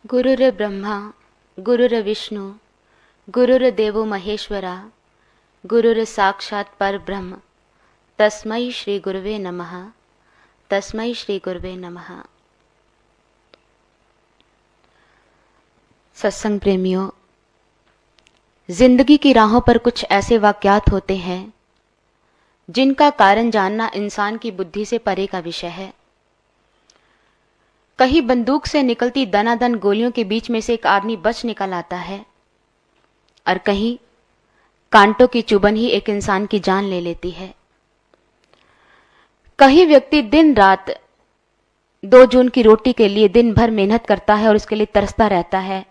गुरुर्ब्रह्मा गुरुर्विष्णु गुरुर्देवो महेश्वरा गुरुर्साक्षात् परब्रह्म तस्मै श्री गुरुवे नमः। तस्मै श्री गुरुवे नमः। सत्संग प्रेमियों, जिंदगी की राहों पर कुछ ऐसे वाकयात होते हैं जिनका कारण जानना इंसान की बुद्धि से परे का विषय है। कहीं बंदूक से निकलती दनादन गोलियों के बीच में से एक आदमी बच निकल आता है और कहीं कांटों की चुभन ही एक इंसान की जान ले लेती है। कहीं व्यक्ति दिन रात 2 जून की रोटी के लिए दिन भर मेहनत करता है और उसके लिए तरसता रहता है,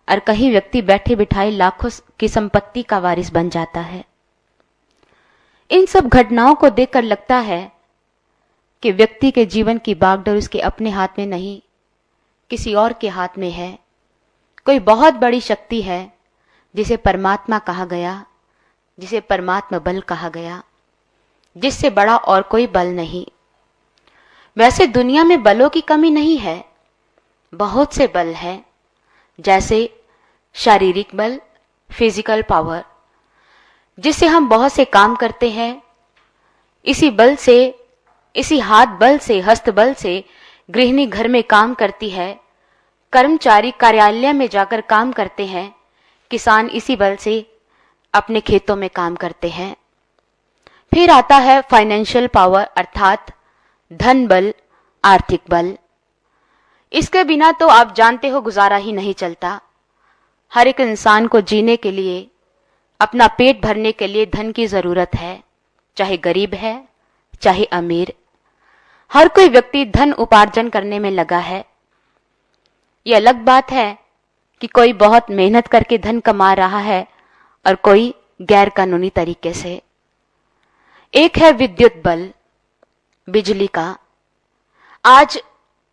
और कहीं व्यक्ति बैठे बिठाए लाखों की संपत्ति का वारिस बन जाता है। इन सब घटनाओं को देखकर लगता है कि व्यक्ति के जीवन की बागडोर उसके अपने हाथ में नहीं, किसी और के हाथ में है। कोई बहुत बड़ी शक्ति है जिसे परमात्मा कहा गया, जिसे परमात्मा बल कहा गया, जिससे बड़ा और कोई बल नहीं। वैसे दुनिया में बलों की कमी नहीं है, बहुत से बल हैं, जैसे शारीरिक बल, फिजिकल पावर, जिससे हम बहुत से काम करते हैं। इसी बल से, इसी हाथ बल से, हस्त बल से गृहिणी घर में काम करती है, कर्मचारी कार्यालय में जाकर काम करते हैं, किसान इसी बल से अपने खेतों में काम करते हैं। फिर आता है फाइनेंशियल पावर, अर्थात धन बल, आर्थिक बल। इसके बिना तो आप जानते हो गुजारा ही नहीं चलता। हर एक इंसान को जीने के लिए, अपना पेट भरने के लिए धन की जरूरत है, चाहे गरीब है चाहे अमीर। हर कोई व्यक्ति धन उपार्जन करने में लगा है। यह अलग बात है कि कोई बहुत मेहनत करके धन कमा रहा है और कोई गैर कानूनी तरीके से। एक है विद्युत बल, बिजली का। आज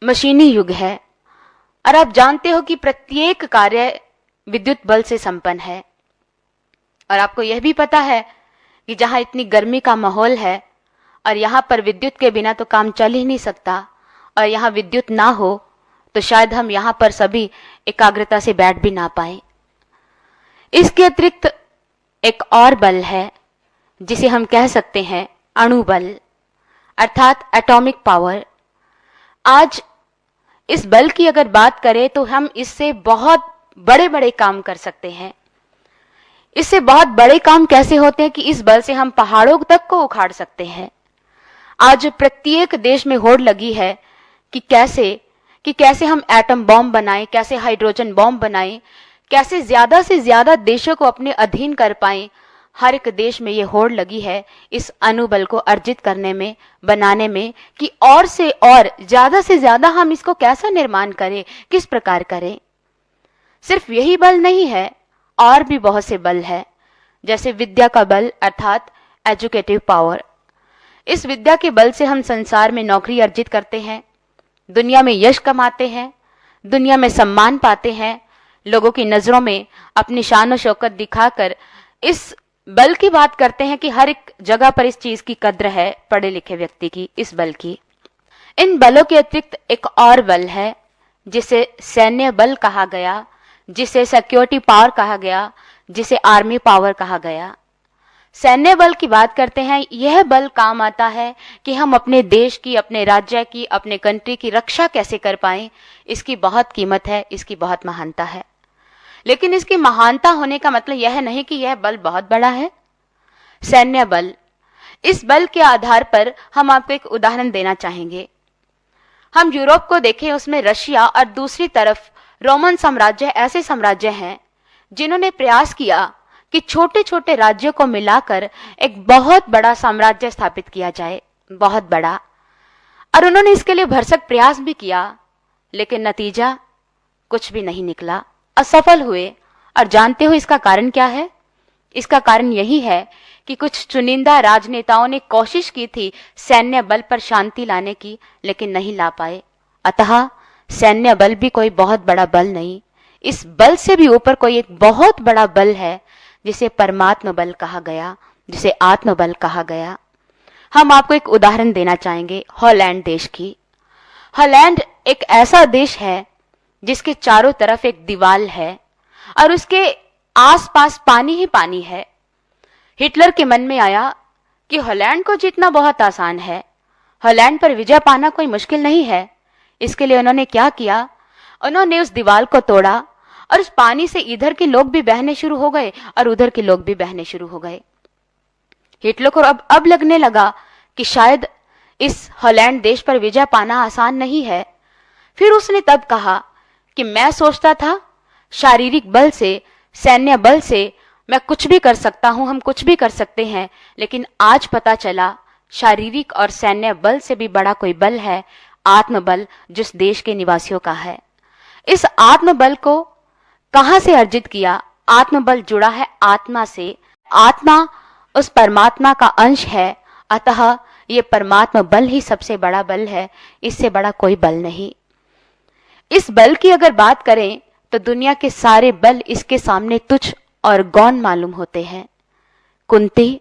मशीनी युग है और आप जानते हो कि प्रत्येक कार्य विद्युत बल से संपन्न है। और आपको यह भी पता है कि जहां इतनी गर्मी का माहौल है और यहां पर विद्युत के बिना तो काम चल ही नहीं सकता, और यहां विद्युत ना हो तो शायद हम यहां पर सभी एकाग्रता से बैठ भी ना पाए। इसके अतिरिक्त एक और बल है जिसे हम कह सकते हैं अणु बल, अर्थात एटॉमिक पावर। आज इस बल की अगर बात करें तो हम इससे बहुत बड़े बड़े काम कर सकते हैं। इससे बहुत बड़े काम कैसे होते हैं कि इस बल से हम पहाड़ों तक को उखाड़ सकते हैं। आज प्रत्येक देश में होड़ लगी है कि कैसे हम एटम बॉम्ब बनाएं, कैसे हाइड्रोजन बॉम्ब बनाएं, कैसे ज्यादा से ज्यादा देशों को अपने अधीन कर पाएं। हर एक देश में ये होड़ लगी है इस अणुबल को अर्जित करने में, बनाने में, कि और से और ज्यादा से ज्यादा हम इसको कैसा निर्माण करें, किस प्रकार करें। सिर्फ यही बल नहीं है, और भी बहुत से बल है, जैसे विद्या का बल, अर्थात एजुकेटिव पावर। इस विद्या के बल से हम संसार में नौकरी अर्जित करते हैं, दुनिया में यश कमाते हैं, दुनिया में सम्मान पाते हैं, लोगों की नजरों में अपनी शान और शौकत दिखाकर इस बल की बात करते हैं कि हर एक जगह पर इस चीज की कद्र है, पढ़े लिखे व्यक्ति की, इस बल की। इन बलों के अतिरिक्त एक और बल है जिसे सैन्य बल कहा गया, जिसे सिक्योरिटी पावर कहा गया, जिसे आर्मी पावर कहा गया। सैन्य बल की बात करते हैं, यह बल काम आता है कि हम अपने देश की, अपने राज्य की, अपने कंट्री की रक्षा कैसे कर पाएं। इसकी बहुत कीमत है, इसकी बहुत महानता है। लेकिन इसकी महानता होने का मतलब यह नहीं कि यह बल बहुत बड़ा है। सैन्य बल, इस बल के आधार पर हम आपको एक उदाहरण देना चाहेंगे। हम यूरोप को देखें, उसमें रशिया और दूसरी तरफ रोमन साम्राज्य ऐसे साम्राज्य हैं जिन्होंने प्रयास किया कि छोटे छोटे राज्यों को मिलाकर एक बहुत बड़ा साम्राज्य स्थापित किया जाए, बहुत बड़ा। और उन्होंने इसके लिए भरसक प्रयास भी किया, लेकिन नतीजा कुछ भी नहीं निकला, असफल हुए। और जानते हो इसका कारण क्या है? इसका कारण यही है कि कुछ चुनिंदा राजनेताओं ने कोशिश की थी सैन्य बल पर शांति लाने की, लेकिन नहीं ला पाए। अतः सैन्य बल भी कोई बहुत बड़ा बल नहीं, इस बल से भी ऊपर कोई एक बहुत बड़ा बल है जिसे परमात्मा बल कहा गया, जिसे आत्मबल कहा गया। हम आपको एक उदाहरण देना चाहेंगे हॉलैंड देश की। हॉलैंड एक ऐसा देश है जिसके चारों तरफ एक दीवार है और उसके आसपास पानी ही पानी है। हिटलर के मन में आया कि हॉलैंड को जीतना बहुत आसान है, हॉलैंड पर विजय पाना कोई मुश्किल नहीं है। इसके लिए उन्होंने क्या किया, उन्होंने उस दीवार को तोड़ा और उस पानी से इधर के लोग भी बहने शुरू हो गए और उधर के लोग भी बहने शुरू हो गए। हिटलर को अब लगने लगा कि शायद इस हॉलैंड देश पर विजय पाना आसान नहीं है। फिर उसने तब कहा कि मैं सोचता था शारीरिक बल से, सैन्य बल से मैं कुछ भी कर सकता हूं, हम कुछ भी कर सकते हैं, लेकिन आज पता चला शारीरिक और सैन्य बल से भी बड़ा कोई बल है, आत्मबल, जिस देश के निवासियों का है। इस आत्मबल को कहां से अर्जित किया? आत्मबल जुड़ा है आत्मा से। आत्मा उस परमात्मा का अंश है, अतः ये परमात्मा बल ही सबसे बड़ा बल है, इससे बड़ा कोई बल नहीं। इस बल की अगर बात करें तो दुनिया के सारे बल इसके सामने तुच्छ और गौण मालूम होते हैं। कुंती,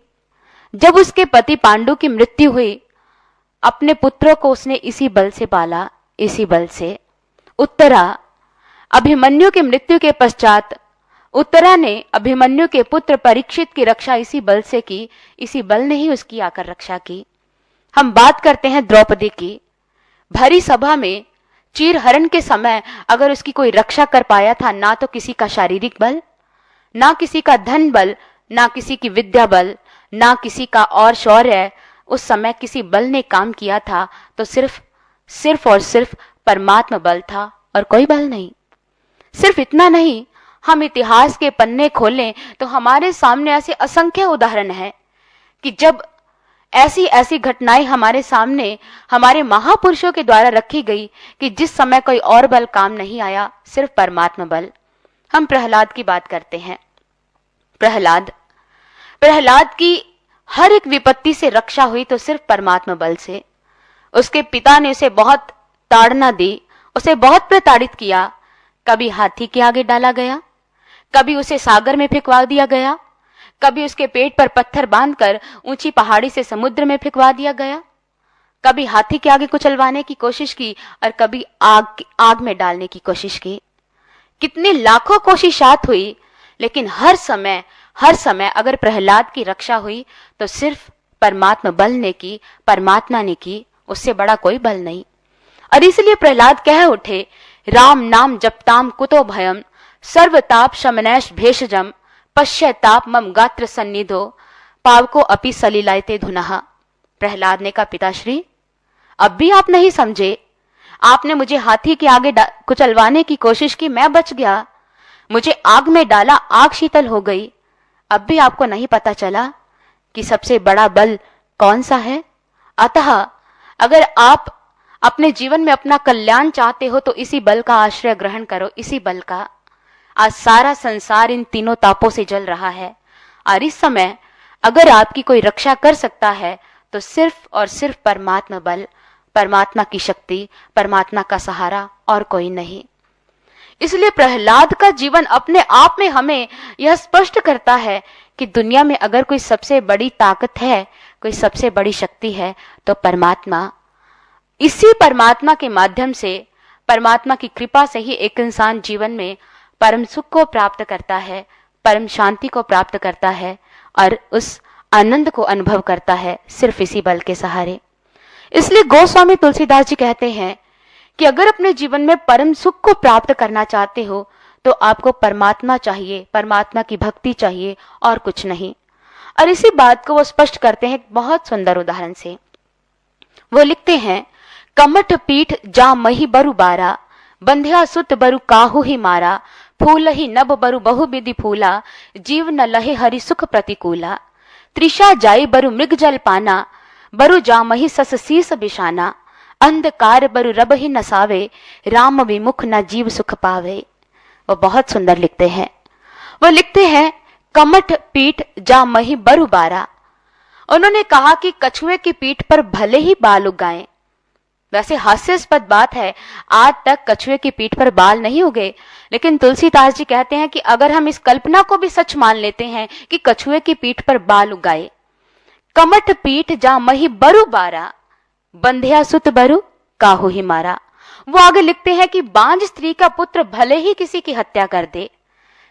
जब उसके पति पांडु की मृत्यु हुई, अपने पुत्रों को उसने इसी बल से पाला, इसी बल से। उत्तरा, अभिमन्यु की मृत्यु के पश्चात उत्तरा ने अभिमन्यु के पुत्र परीक्षित की रक्षा इसी बल से की, इसी बल ने ही उसकी आकर रक्षा की। हम बात करते हैं द्रौपदी की। भरी सभा में चीरहरण के समय अगर उसकी कोई रक्षा कर पाया था, ना तो किसी का शारीरिक बल, ना किसी का धन बल, ना किसी की विद्या बल, ना किसी का और शौर्य, उस समय किसी बल ने काम किया था तो सिर्फ और सिर्फ परमात्मा बल था और कोई बल नहीं। सिर्फ इतना नहीं, हम इतिहास के पन्ने खोलें तो हमारे सामने ऐसे असंख्य उदाहरण हैं कि जब ऐसी ऐसी घटनाएं हमारे सामने हमारे महापुरुषों के द्वारा रखी गई कि जिस समय कोई और बल काम नहीं आया, सिर्फ परमात्मा बल। हम प्रहलाद की बात करते हैं। प्रहलाद की हर एक विपत्ति से रक्षा हुई तो सिर्फ परमात्मा बल से। उसके पिता ने उसे बहुत ताड़ना दी, उसे बहुत प्रताड़ित किया। कभी हाथी के आगे डाला गया, कभी उसे सागर में फेंकवा दिया गया, कभी उसके पेट पर पत्थर बांधकर ऊंची पहाड़ी से समुद्र में फेंकवा दिया गया, कभी हाथी के आगे कुचलवाने की कोशिश की और कभी आग में डालने की कोशिश की। कितनी लाखों कोशिशात हुई, लेकिन हर समय अगर प्रहलाद की रक्षा हुई तो सिर्फ परमात्मा बल ने की, परमात्मा ने की, उससे बड़ा कोई बल नहीं। और इसलिए प्रहलाद कह उठे, राम नाम जपताम कुतो भयम, सर्वताप शमनैश भेषजम, पश्चाताप मम गात्र सन्निधो, पावको अपि सलिलायते धुनः। प्रहलाद ने कहा, पिताश्री अब भी आप नहीं समझे। आपने मुझे हाथी के आगे कुचलवाने की कोशिश की, मैं बच गया। मुझे आग में डाला, आग शीतल हो गई। अब भी आपको नहीं पता चला कि सबसे बड़ा बल कौन सा है। अतः अगर आप अपने जीवन में अपना कल्याण चाहते हो तो इसी बल का आश्रय ग्रहण करो, इसी बल का। आज सारा संसार इन तीनों तापों से जल रहा है और इस समय अगर आपकी कोई रक्षा कर सकता है तो सिर्फ और सिर्फ परमात्मा बल, परमात्मा की शक्ति, परमात्मा का सहारा, और कोई नहीं। इसलिए प्रहलाद का जीवन अपने आप में हमें यह स्पष्ट करता है कि दुनिया में अगर कोई सबसे बड़ी ताकत है, कोई सबसे बड़ी शक्ति है तो परमात्मा। इसी परमात्मा के माध्यम से, परमात्मा की कृपा से ही एक इंसान जीवन में परम सुख को प्राप्त करता है, परम शांति को प्राप्त करता है और उस आनंद को अनुभव करता है, सिर्फ इसी बल के सहारे। इसलिए गोस्वामी तुलसीदास जी कहते हैं कि अगर अपने जीवन में परम सुख को प्राप्त करना चाहते हो तो आपको परमात्मा चाहिए, परमात्मा की भक्ति चाहिए और कुछ नहीं। और इसी बात को वो स्पष्ट करते हैं बहुत सुंदर उदाहरण से। वो लिखते हैं, कमठ पीठ जा मही बरु बारा, बंध्या सुत बरु काहू ही मारा, फूल ही नभ बरु बहु विधि फूला, जीव न लहे हरि सुख प्रतिकूला, त्रिषा जाई बरु मृग जल पाना, बरु जा मही सस शीस बिशाना, अंधकार बरु रब ही नसावे, राम विमुख न जीव सुख पावे। वो बहुत सुंदर लिखते हैं। वो लिखते हैं, कमठ पीठ जा मही बरु बारा। उन्होंने कहा कि कछुए की पीठ पर भले ही बाल उगाए। वैसे हास्यास्पद बात है, आज तक कछुए की पीठ पर बाल नहीं उगे, लेकिन तुलसीदास जी कहते हैं कि अगर हम इस कल्पना को भी सच मान लेते हैं कि कछुए की पीठ पर बाल उगाए, कमठ पीठ जा मही बरु बारा, बंध्या सुत बरु काहू ही मारा। वो आगे लिखते हैं कि बांझ स्त्री का पुत्र भले ही किसी की हत्या कर दे,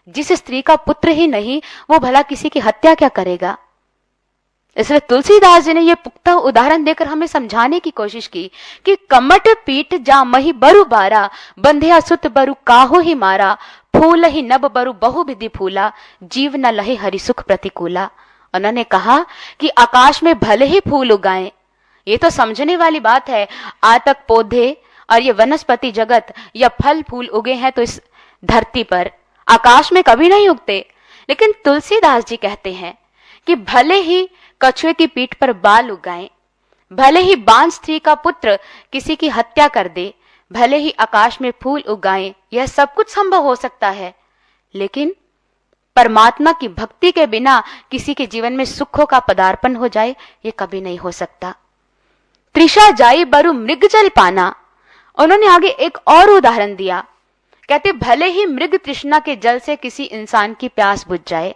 जिस स्त्री का पुत्र ही नहीं वो भला किसी की हत्या क्या करेगा। इसलिए तुलसीदास जी ने यह पुख्ता उदाहरण देकर हमें समझाने की कोशिश की कि कमट पीट जा मही बरु बारा, बंधिया सुत बरु काहो ही मारा, फूल ही नब बरु बहु विधि फूला, जीव न लहे हरि सुख प्रतिकूला। उन्होंने कहा कि आकाश में भले ही फूल उगाएं, ये तो समझने वाली बात है। आज तक पौधे और ये वनस्पति जगत या फल फूल उगे हैं तो इस धरती पर, आकाश में कभी नहीं उगते। लेकिन तुलसीदास जी कहते हैं कि भले ही कछुए की पीठ पर बाल उगाएं, भले ही बांझ स्त्री का पुत्र किसी की हत्या कर दे, भले ही आकाश में फूल उगाएं, यह सब कुछ संभव हो सकता है, लेकिन परमात्मा की भक्ति के बिना किसी के जीवन में सुखों का पदार्पण हो जाए, ये कभी नहीं हो सकता। तृषा जाई बरु मृग जल पाना। उन्होंने आगे एक और उदाहरण दिया, कहते भले ही मृग तृष्णा के जल से किसी इंसान की प्यास बुझ जाए।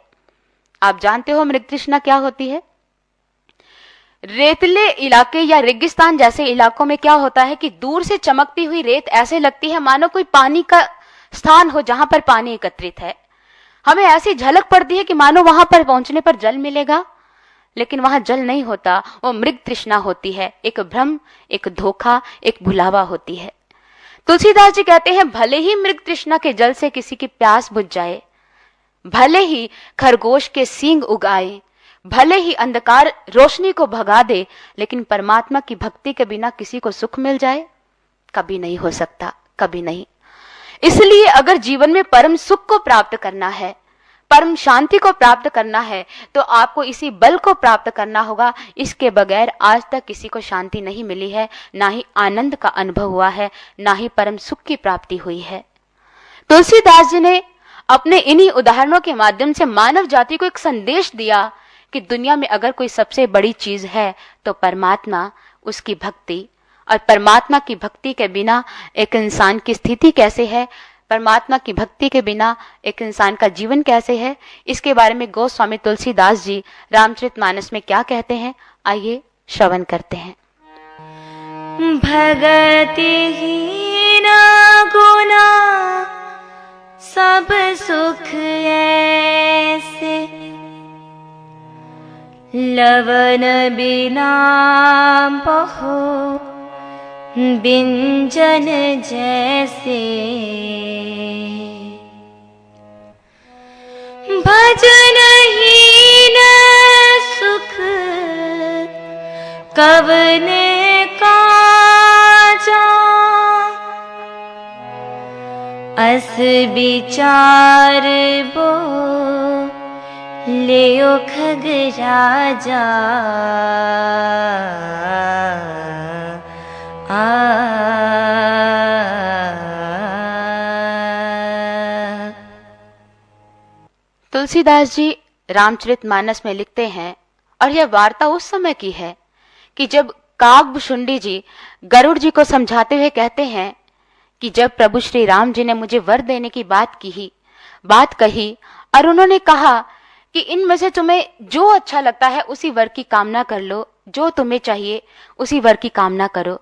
आप जानते हो मृग तृष्णा क्या होती है? रेतले इलाके या रेगिस्तान जैसे इलाकों में क्या होता है कि दूर से चमकती हुई रेत ऐसे लगती है मानो कोई पानी का स्थान हो जहां पर पानी एकत्रित है। हमें ऐसी झलक पड़ती है कि मानो वहां पर पहुंचने पर जल मिलेगा, लेकिन वहां जल नहीं होता, वो मृग तृष्णा होती है, एक भ्रम, एक धोखा, एक भुलावा होती है। तुलसीदास जी कहते हैं भले ही मृग तृष्णा के जल से किसी की प्यास बुझ जाए, भले ही खरगोश के सींग उगाए, भले ही अंधकार रोशनी को भगा दे, लेकिन परमात्मा की भक्ति के बिना किसी को सुख मिल जाए, कभी नहीं हो सकता, कभी नहीं। इसलिए अगर जीवन में परम सुख को प्राप्त करना है, परम शांति को प्राप्त करना है, तो आपको इसी बल को प्राप्त करना होगा। इसके बगैर आज तक किसी को शांति नहीं मिली है, ना ही आनंद का अनुभव हुआ है, ना ही परम सुख की प्राप्ति हुई है। तुलसीदास जी ने अपने इन्हीं उदाहरणों के माध्यम से मानव जाति को एक संदेश दिया कि दुनिया में अगर कोई सबसे बड़ी चीज है तो परमात्मा, उसकी भक्ति। और परमात्मा की भक्ति के बिना एक इंसान की स्थिति कैसे है, परमात्मा की भक्ति के बिना एक इंसान का जीवन कैसे है, इसके बारे में गोस्वामी तुलसीदास जी रामचरितमानस में क्या कहते हैं, आइए श्रवण करते हैं। भगतिहीन गुना सब सुख ऐसे, लवन बिना बहु बिंजन जैसे, भजनहीन सुख कवने काजा, अस विचार बो लेओ खग राजा। तुलसीदास जी रामचरितमानस में लिखते हैं, और यह वार्ता उस समय की है कि जब काकभुशुंडी जी गरुड़ जी को समझाते हुए कहते हैं कि जब प्रभु श्री राम जी ने मुझे वर देने की बात कही और उन्होंने कहा कि इनमें से तुम्हें जो अच्छा लगता है उसी वर की कामना कर लो, जो तुम्हें चाहिए उसी वर की कामना करो,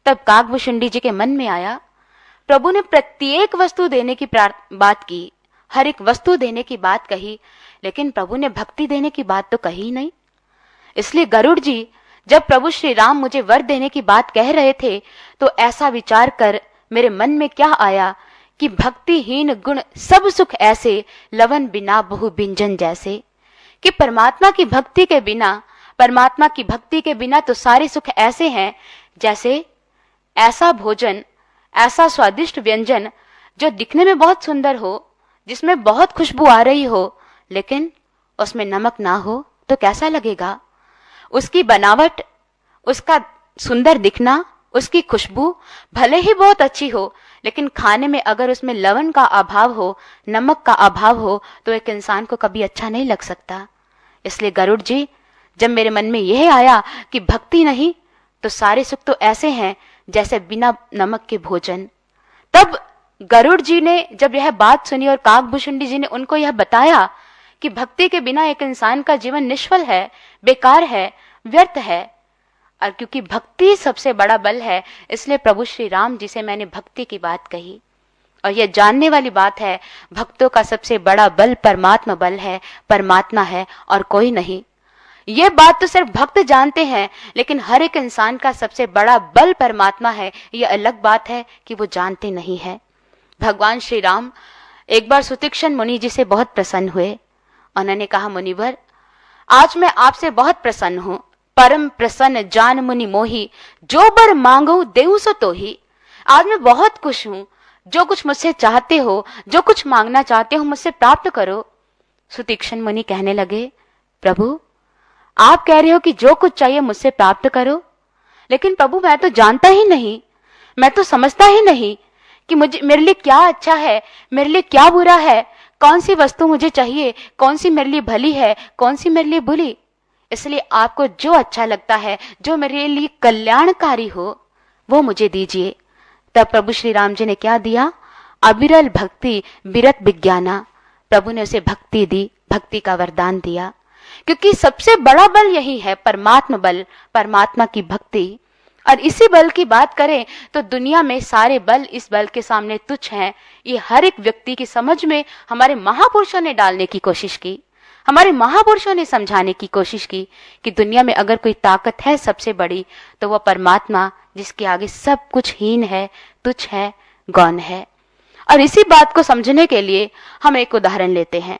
तब काकभुशुंडी जी के मन में आया प्रभु ने प्रत्येक वस्तु देने की बात की, हर एक वस्तु देने की बात कही, लेकिन प्रभु ने भक्ति देने की बात तो कही नहीं। इसलिए गरुड़ जी जब प्रभु श्री राम मुझे वर देने की बात कह रहे थे तो ऐसा विचार कर मेरे मन में क्या आया कि भक्तिहीन गुण सब सुख ऐसे, लवन बिना बहु बिंजन जैसे, कि परमात्मा की भक्ति के बिना तो सारे सुख ऐसे हैं जैसे ऐसा भोजन, ऐसा स्वादिष्ट व्यंजन जो दिखने में बहुत सुंदर हो, जिसमें बहुत खुशबू आ रही हो, लेकिन उसमें नमक ना हो तो कैसा लगेगा। उसकी बनावट, उसका सुंदर दिखना, उसकी खुशबू भले ही बहुत अच्छी हो, लेकिन खाने में अगर उसमें लवण का अभाव हो, नमक का अभाव हो, तो एक इंसान को कभी अच्छा नहीं लग सकता। इसलिए गरुड़ जी जब मेरे मन में यह आया कि भक्ति नहीं तो सारे सुख तो ऐसे हैं जैसे बिना नमक के भोजन, तब गरुड़ जी ने जब यह बात सुनी और काकभुशुंडी जी ने उनको यह बताया कि भक्ति के बिना एक इंसान का जीवन निष्फल है, बेकार है, व्यर्थ है, और क्योंकि भक्ति सबसे बड़ा बल है, इसलिए प्रभु श्री राम जी से मैंने भक्ति की बात कही। और यह जानने वाली बात है, भक्तों का सबसे बड़ा बल परमात्मा बल है, परमात्मा है और कोई नहीं। ये बात तो सिर्फ भक्त जानते हैं, लेकिन हर एक इंसान का सबसे बड़ा बल परमात्मा है, ये अलग बात है कि वो जानते नहीं है। भगवान श्री राम एक बार सुतीक्षण मुनि जी से बहुत प्रसन्न हुए। उन्होंने कहा, मुनिवर, आज मैं आपसे बहुत प्रसन्न हूं। परम प्रसन्न जान मुनि मोही, जो बर मांगो देहु सो तोही। आज मैं बहुत खुश हूं। जो कुछ मुझसे चाहते हो, जो कुछ मांगना चाहते हो, मुझसे प्राप्त करो। सुतीक्षण मुनि कहने लगे, प्रभु, आप कह रहे हो कि जो कुछ चाहिए मुझसे प्राप्त करो, लेकिन प्रभु मैं तो जानता ही नहीं, मैं तो समझता ही नहीं कि मुझे, मेरे लिए क्या अच्छा है, मेरे लिए क्या बुरा है, कौन सी वस्तु मुझे चाहिए, कौन सी मेरे लिए भली है, कौन सी मेरे लिए बुरी। इसलिए आपको जो अच्छा लगता है, जो मेरे लिए कल्याणकारी हो, वो मुझे दीजिए। तब प्रभु श्री राम जी ने क्या दिया? अविरल भक्ति विरत विज्ञाना। प्रभु ने उसे भक्ति दी, भक्ति का वरदान दिया, क्योंकि सबसे बड़ा बल यही है, परमात्मा बल, परमात्मा की भक्ति। और इसी बल की बात करें तो दुनिया में सारे बल इस बल के सामने तुच्छ हैं। ये हर एक व्यक्ति की समझ में हमारे महापुरुषों ने डालने की कोशिश की, हमारे महापुरुषों ने समझाने की कोशिश की कि दुनिया में अगर कोई ताकत है सबसे बड़ी, तो वह परमात्मा, जिसके आगे सब कुछ हीन है, तुच्छ है, गौण है। और इसी बात को समझने के लिए हम एक उदाहरण लेते हैं।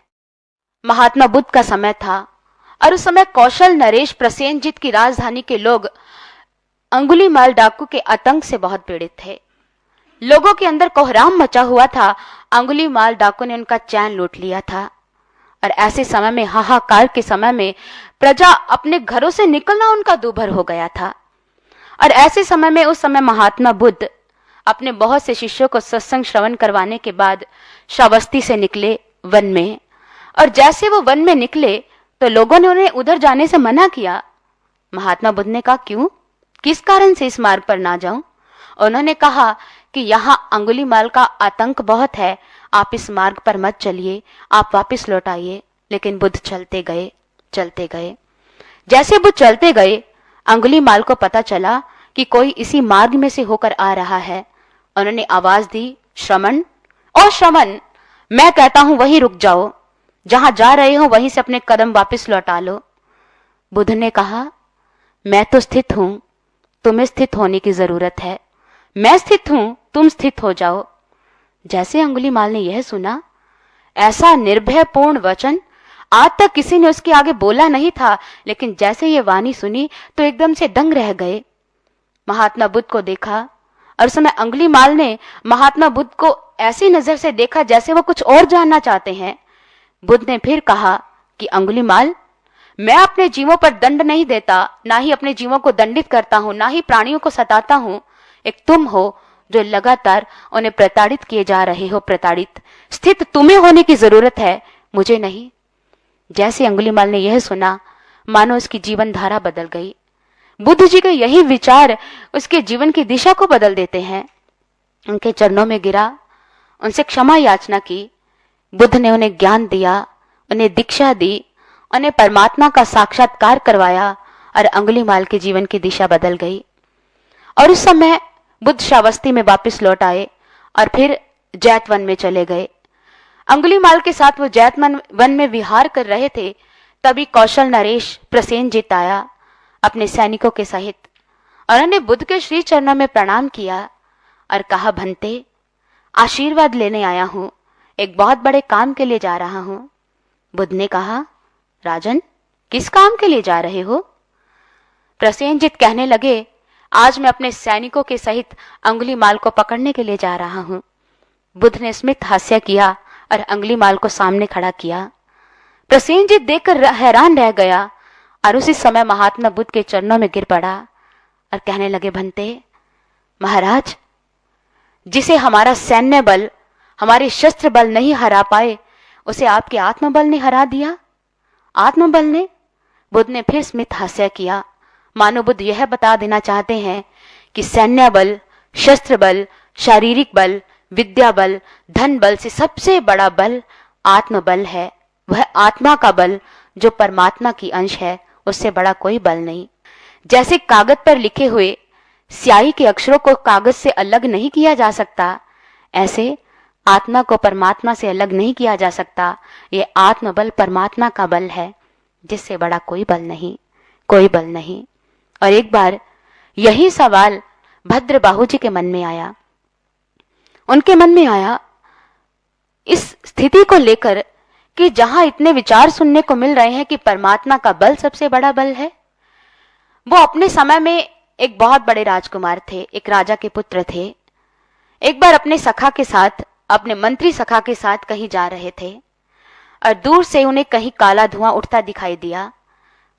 महात्मा बुद्ध का समय था और उस समय कौशल, नरेश, प्रसेनजित की राजधानी के लोग अंगुलीमाल डाकू के आतंक से बहुत पीड़ित थे। लोगों के अंदर कोहराम मचा हुआ था। अंगुलीमाल डाकू ने उनका चैन लूट लिया था। और ऐसे समय में, हाहाकार के समय में, प्रजा अपने घरों से निकलना उनका दूभर हो गया था। और ऐसे समय में, उस समय महात्मा बुद्ध अपने बहुत से शिष्यों को सत्संग श्रवण करवाने के बाद श्रावस्ती से निकले वन में। और जैसे वो वन में निकले तो लोगों ने उन्हें उधर जाने से मना किया। महात्मा बुद्ध ने कहा, क्यों, किस कारण से इस मार्ग पर ना जाऊं? उन्होंने कहा कि यहाँ अंगुलीमाल का आतंक बहुत है, आप इस मार्ग पर मत चलिए, आप वापस लौट आइए। लेकिन बुद्ध चलते गए, चलते गए। जैसे बुद्ध चलते गए, अंगुलीमाल को पता चला कि कोई इसी मार्ग में से होकर आ रहा है। उन्होंने आवाज दी, श्रमण, ओ श्रमण, मैं कहता हूं वहीं रुक जाओ, जहां जा रहे हो वहीं से अपने कदम वापस लौटा लो। बुद्ध ने कहा, मैं तो स्थित हूं, तुम्हें स्थित होने की जरूरत है। मैं स्थित हूं, तुम स्थित हो जाओ। जैसे अंगुलीमाल ने यह सुना, ऐसा निर्भयपूर्ण वचन आज तक किसी ने उसके आगे बोला नहीं था, लेकिन जैसे ये वाणी सुनी तो एकदम से दंग रह गए। महात्मा बुद्ध को देखा और उस समय अंगुलीमाल ने महात्मा बुद्ध को ऐसी नजर से देखा जैसे वो कुछ और जानना चाहते हैं। बुद्ध ने फिर कहा कि अंगुलीमाल, मैं अपने जीवों पर दंड नहीं देता, ना ही अपने जीवों को दंडित करता हूं, ना ही प्राणियों को सताता हूं। एक तुम हो जो लगातार उन्हें प्रताड़ित किए जा रहे हो। प्रताड़ित, स्थित तुम्हें होने की जरूरत है, मुझे नहीं। जैसे अंगुलीमाल ने यह सुना, मानो उसकी जीवन धारा बदल गई। बुद्ध जी के यही विचार उसके जीवन की दिशा को बदल देते हैं। उनके चरणों में गिरा, उनसे क्षमा याचना की। बुद्ध ने उन्हें ज्ञान दिया, उन्हें दीक्षा दी, उन्हें परमात्मा का साक्षात्कार करवाया और अंगुलीमाल के जीवन की दिशा बदल गई। और उस समय बुद्ध श्रावस्ती में वापस लौट आए और फिर जैतवन में चले गए। अंगुलीमाल के साथ वो जैतवन वन में विहार कर रहे थे, तभी कौशल, नरेश, प्रसेनजित आया अपने सैनिकों के सहित। और उन्होंने बुद्ध के श्री चरणों में प्रणाम किया और कहा, भंते, आशीर्वाद लेने आया हूं, एक बहुत बड़े काम के लिए जा रहा हूं। बुद्ध ने कहा, राजन, किस काम के लिए जा रहे हो? प्रसेनजित कहने लगे, आज मैं अपने सैनिकों के सहित अंगुलीमाल को पकड़ने के लिए जा रहा हूं। बुद्ध ने स्मित हास्य किया और अंगुलीमाल को सामने खड़ा किया। प्रसेनजित देखकर हैरान रह गया और उसी समय महात्मा बुद्ध के चरणों में गिर पड़ा और कहने लगे, भंते महाराज, जिसे हमारा सैन्य बल, हमारे शस्त्र बल नहीं हरा पाए, उसे आपके आत्मबल ने हरा दिया। आत्मबल ने? बुद्ध ने फिर स्मित हास्य किया, मानो बुद्ध यह बता देना चाहते हैं कि सैन्य बल, शस्त्र बल, शारीरिक बल, विद्या बल, धन बल से सबसे बड़ा बल आत्मबल है। वह आत्मा का बल जो परमात्मा की अंश है, उससे बड़ा कोई बल नहीं। जैसे कागज पर लिखे हुए स्याही के अक्षरों को कागज से अलग नहीं किया जा सकता, ऐसे आत्मा को परमात्मा से अलग नहीं किया जा सकता। ये आत्मबल परमात्मा का बल है, जिससे बड़ा कोई बल नहीं, कोई बल नहीं। और एक बार यही सवाल भद्रबाहु जी के मन में आया। उनके मन में आया इस स्थिति को लेकर कि जहां इतने विचार सुनने को मिल रहे हैं कि परमात्मा का बल सबसे बड़ा बल है। वो अपने समय में एक बहुत बड़े राजकुमार थे, एक राजा के पुत्र थे। एक बार अपने सखा के साथ, अपने मंत्री सखा के साथ कहीं जा रहे थे और दूर से उन्हें कहीं काला धुआं उठता दिखाई दिया।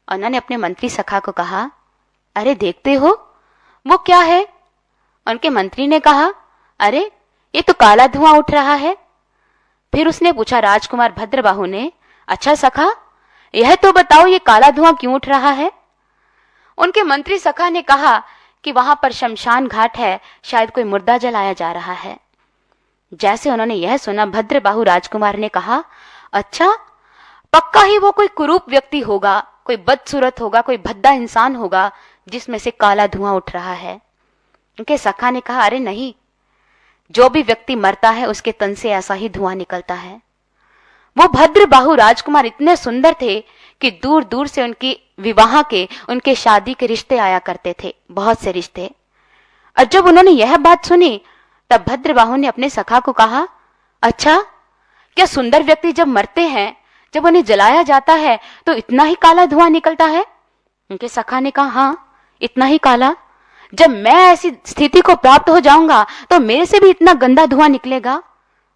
उन्होंने अपने मंत्री सखा को कहा, अरे देखते हो वो क्या है? उनके मंत्री ने कहा, अरे ये तो काला धुआं उठ रहा है। फिर उसने पूछा राजकुमार भद्रबाहु ने, अच्छा सखा, यह तो बताओ ये काला धुआं क्यों उठ रहा है? उनके मंत्री सखा ने कहा कि वहां पर शमशान घाट है, शायद कोई मुर्दा जलाया जा रहा है। जैसे उन्होंने यह सुना, भद्रबाहु राजकुमार ने कहा, अच्छा, पक्का ही वो कोई कुरूप व्यक्ति होगा, कोई बदसूरत होगा, कोई भद्दा इंसान होगा जिसमें से काला धुआं उठ रहा है। उनके सखा ने कहा, अरे नहीं, जो भी व्यक्ति मरता है उसके तन से ऐसा ही धुआं निकलता है। वो भद्रबाहु राजकुमार इतने सुंदर थे कि दूर दूर से उनकी विवाह के, उनके शादी के रिश्ते आया करते थे, बहुत से रिश्ते। और जब उन्होंने यह बात सुनी तब भद्रबाहु ने अपने सखा को कहा, अच्छा, क्या सुंदर व्यक्ति जब मरते हैं, जब उन्हें जलाया जाता है तो इतना ही काला धुआं निकलता है? उनके सखा ने कहा, हाँ, इतना ही काला। जब मैं ऐसी स्थिति को प्राप्त हो जाऊंगा तो मेरे से भी इतना गंदा धुआं निकलेगा?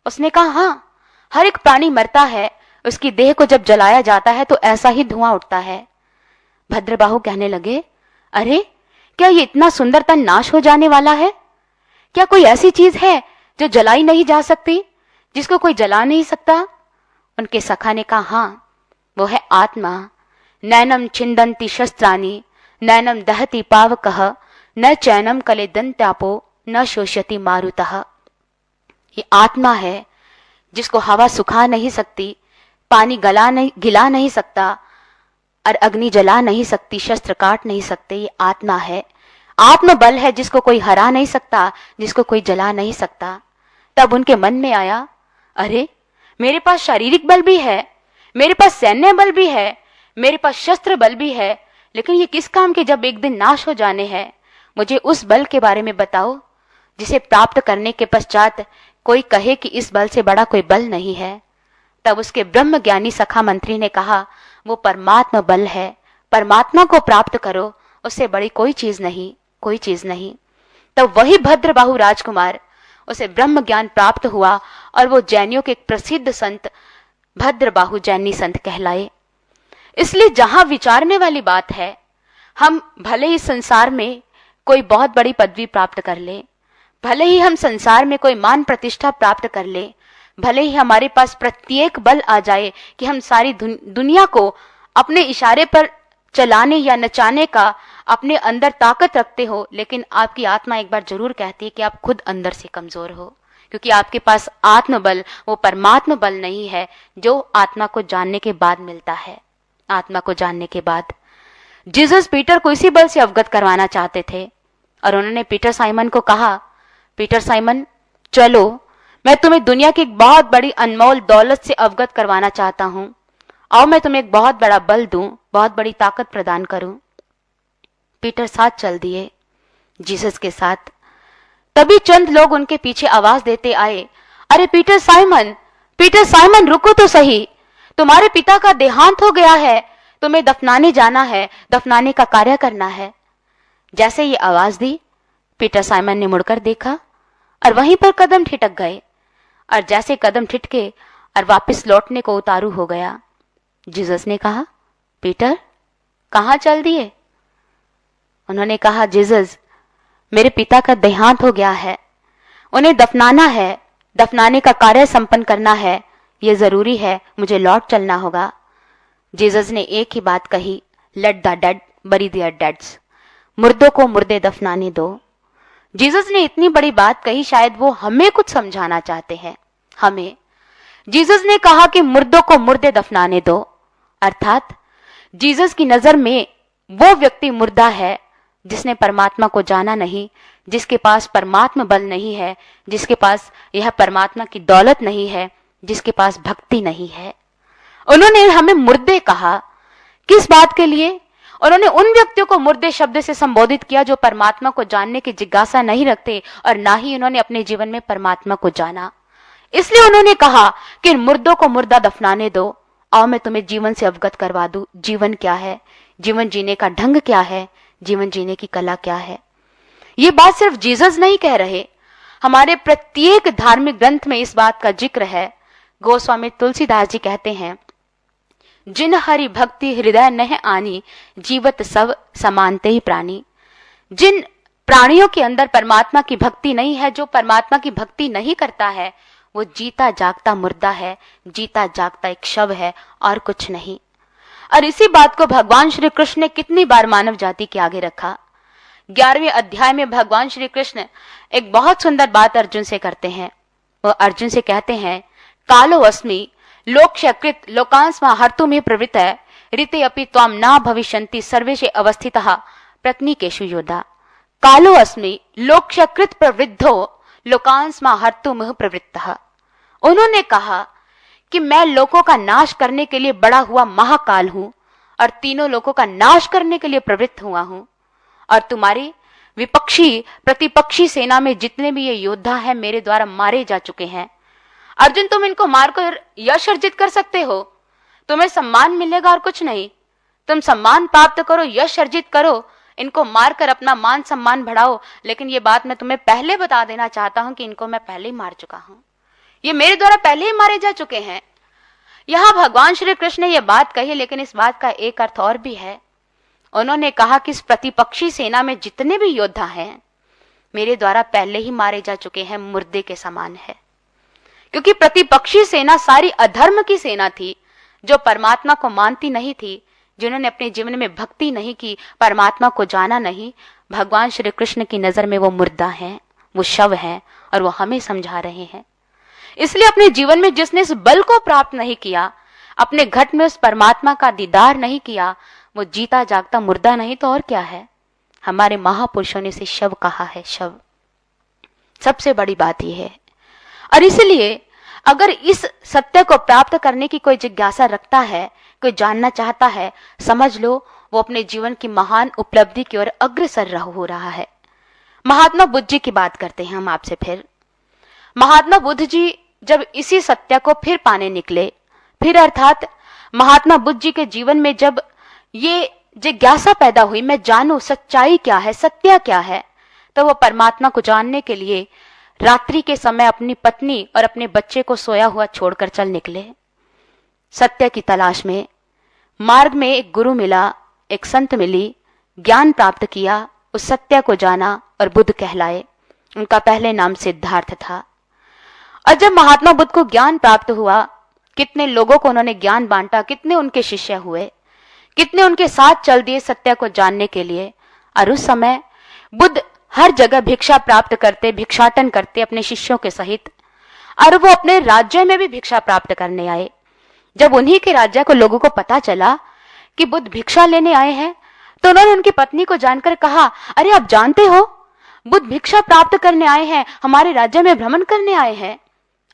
उसने कहा, हाँ, हर एक प्राणी मरता है, उसकी देह को जब जलाया जाता है तो ऐसा ही धुआं उठता है। भद्रबाहु कहने लगे, अरे क्या ये इतना सुंदर तन नाश हो जाने वाला है? क्या कोई ऐसी चीज है जो जलाई नहीं जा सकती, जिसको कोई जला नहीं सकता? उनके सखा ने कहा, हाँ, वो है आत्मा। नैनम छिंदंती शस्त्राणि, नैनम दहति पावकः, न चैनम कलेदन्त्यापो, न शोष्यति मारुतः। ये आत्मा है जिसको हवा सुखा नहीं सकती, पानी गिला नहीं सकता और अग्नि जला नहीं सकती, शस्त्र काट नहीं सकते। ये आत्मा है, आत्म बल है जिसको कोई हरा नहीं सकता, जिसको कोई जला नहीं सकता। तब उनके मन में आया, अरे मेरे पास शारीरिक बल भी है, मेरे पास सैन्य बल भी है, मेरे पास शस्त्र बल भी है, लेकिन ये किस काम के जब एक दिन नाश हो जाने हैं? मुझे उस बल के बारे में बताओ जिसे प्राप्त करने के पश्चात कोई कहे कि इस बल से बड़ा कोई बल नहीं है। तब उसके ब्रह्म ज्ञानी सखा मंत्री ने कहा, वो परमात्मा बल है, परमात्मा को प्राप्त करो, उससे बड़ी कोई चीज नहीं, कोई चीज नहीं। तब वही भद्रबाहु राजकुमार, उसे ब्रह्म ज्ञान प्राप्त हुआ और वो जैनियों के एक प्रसिद्ध संत भद्रबाहु जैनी संत कहलाए। इसलिए जहां विचारने वाली बात है, हम भले ही संसार में कोई बहुत बड़ी पदवी प्राप्त कर ले, भले ही हम संसार में कोई मान प्रतिष्ठा प्राप्त कर ले, भले ही हमारे पास प्रत्येक बल आ जाए कि हम सारी दुनिया को अपने इशारे पर चलाने या नचाने का अपने अंदर ताकत रखते हो, लेकिन आपकी आत्मा एक बार जरूर कहती है कि आप खुद अंदर से कमजोर हो, क्योंकि आपके पास आत्मबल, वो परमात्मा बल नहीं है जो आत्मा को जानने के बाद मिलता है। आत्मा को जानने के बाद जीसस पीटर को इसी बल से अवगत करवाना चाहते थे और उन्होंने पीटर साइमन को कहा, पीटर साइमन, चलो, मैं तुम्हें दुनिया की एक बहुत बड़ी अनमोल दौलत से अवगत करवाना चाहता हूं। आओ, मैं तुम्हें एक बहुत बड़ा बल दूं, बहुत बड़ी ताकत प्रदान करूं। पीटर साथ चल दिए जीसस के साथ। तभी चंद लोग उनके पीछे आवाज देते आए, अरे पीटर साइमन, रुको तो सही, तुम्हारे पिता का देहांत हो गया है, तुम्हें दफनाने जाना है, दफनाने का कार्य करना है। जैसे ये आवाज दी, पीटर साइमन ने मुड़कर देखा और वहीं पर कदम ठिठक गए, और जैसे कदम ठिठके और वापस लौटने को उतारू हो गया, जीसस ने कहा, पीटर, कहां चल दिए? उन्होंने कहा, जीसस, मेरे पिता का देहांत हो गया है, उन्हें दफनाना है, दफनाने का कार्य संपन्न करना है, यह जरूरी है, मुझे लौट चलना होगा। जीसस ने एक ही बात कही, लेट द डेड बरी देयर डेड्स, मुर्दों को मुर्दे दफनाने दो। जीसस ने इतनी बड़ी बात कही, शायद वो हमें कुछ समझाना चाहते हैं, हमें। जीसस ने कहा कि मुर्दों को मुर्दे दफनाने दो, अर्थात जीसस की नजर में वो व्यक्ति मुर्दा है जिसने परमात्मा को जाना नहीं, जिसके पास परमात्मा बल नहीं है, जिसके पास यह परमात्मा की दौलत नहीं है, जिसके पास भक्ति नहीं है। उन्होंने हमें मुर्दे कहा। किस बात के लिए? उन्होंने उन व्यक्तियों को मुर्दे शब्द से संबोधित किया जो परमात्मा को जानने की जिज्ञासा नहीं रखते और ना ही उन्होंने अपने जीवन में परमात्मा को जाना। इसलिए उन्होंने कहा कि इन मुर्दों को मुर्दा दफनाने दो, आओ मैं तुम्हें जीवन से अवगत करवा दूं। जीवन क्या है, जीवन जीने का ढंग क्या है, जीवन जीने की कला क्या है। ये बात सिर्फ जीसस नहीं कह रहे, हमारे प्रत्येक धार्मिक ग्रंथ में इस बात का जिक्र है। गोस्वामी तुलसीदास जी कहते हैं, जिन हरि भक्ति हृदय नह आनी, जीवत सब समानते ही प्राणी। जिन प्राणियों के अंदर परमात्मा की भक्ति नहीं है, जो परमात्मा की भक्ति नहीं करता है, वो जीता जागता मुर्दा है, जीता जागता एक शव है और कुछ नहीं। और इसी बात को भगवान श्री कृष्ण ने कितनी बार मानव जाति के आगे रखा। 11वें अध्याय में भगवान श्री कृष्ण एक बहुत सुंदर बात अर्जुन से करते हैं। वो अर्जुन से कहते हैं, कालो अस्मि लोकशकृत लोकांस्मा हर्तुमे प्रवृत्तः ऋते अपि त्वाम न भविष्यन्ति सर्वेषु अवस्थितः प्रत्नीकेषु योधा। कालो अस्मि लोकशकृत प्रवृद्धो लोकांस्मा हर्तुम प्रवृत्तः। उन्होंने कहा कि मैं लोगों का नाश करने के लिए बड़ा हुआ महाकाल हूं और तीनों लोगों का नाश करने के लिए प्रवृत्त हुआ हूं, और तुम्हारी विपक्षी प्रतिपक्षी सेना में जितने भी ये योद्धा हैं मेरे द्वारा मारे जा चुके हैं। अर्जुन, तुम इनको मारकर यश अर्जित कर सकते हो, तुम्हें सम्मान मिलेगा और कुछ नहीं। तुम सम्मान प्राप्त करो, यश अर्जित करो, इनको मारकर अपना मान सम्मान बढ़ाओ, लेकिन ये बात मैं तुम्हें पहले बता देना चाहता हूं कि इनको मैं पहले ही मार चुका हूं, ये मेरे द्वारा पहले ही मारे जा चुके हैं। यहां भगवान श्री कृष्ण ने यह बात कही, लेकिन इस बात का एक अर्थ और भी है। उन्होंने कहा कि इस प्रतिपक्षी सेना में जितने भी योद्धा हैं मेरे द्वारा पहले ही मारे जा चुके हैं, मुर्दे के समान है। क्योंकि प्रतिपक्षी सेना सारी अधर्म की सेना थी, जो परमात्मा को मानती नहीं थी, जिन्होंने अपने जीवन में भक्ति नहीं की, परमात्मा को जाना नहीं। भगवान श्री कृष्ण की नजर में वो मुर्दा है, वो शव है, और वो हमें समझा रहे हैं। इसलिए अपने जीवन में जिसने इस बल को प्राप्त नहीं किया, अपने घट में उस परमात्मा का दीदार नहीं किया, वो जीता जागता मुर्दा नहीं तो और क्या है। हमारे महापुरुषों ने इसे शव कहा है, शव। सबसे बड़ी बात यह है। और इसलिए अगर इस सत्य को प्राप्त करने की कोई जिज्ञासा रखता है, कोई जानना चाहता है, समझ लो वो अपने जीवन की महान उपलब्धि की ओर अग्रसर हो रहा है। महात्मा बुद्ध जी की बात करते हैं हम आपसे फिर। महात्मा बुद्ध जी जब इसी सत्य को फिर पाने निकले, फिर अर्थात महात्मा बुद्ध जी के जीवन में जब ये जिज्ञासा पैदा हुई, मैं जानूं सच्चाई क्या है, सत्य क्या है, तो वो परमात्मा को जानने के लिए रात्रि के समय अपनी पत्नी और अपने बच्चे को सोया हुआ छोड़कर चल निकले सत्य की तलाश में। मार्ग में एक गुरु मिला, एक संत मिली, ज्ञान प्राप्त किया, उस सत्य को जाना और बुद्ध कहलाए। उनका पहले नाम सिद्धार्थ था। और जब महात्मा बुद्ध को ज्ञान प्राप्त हुआ, कितने लोगों को उन्होंने ज्ञान बांटा, कितने उनके शिष्य हुए, कितने उनके साथ चल दिए सत्य को जानने के लिए। और उस समय बुद्ध हर जगह भिक्षा प्राप्त करते, भिक्षाटन करते अपने शिष्यों के सहित, और वो अपने राज्य में भी भिक्षा प्राप्त करने आए। जब उन्हीं के राज्य को लोगों को पता चला कि बुद्ध भिक्षा लेने आए हैं, तो उन्होंने उनकी पत्नी को जानकर कहा, अरे आप जानते हो बुद्ध भिक्षा प्राप्त करने आए हैं, हमारे राज्य में भ्रमण करने आए हैं,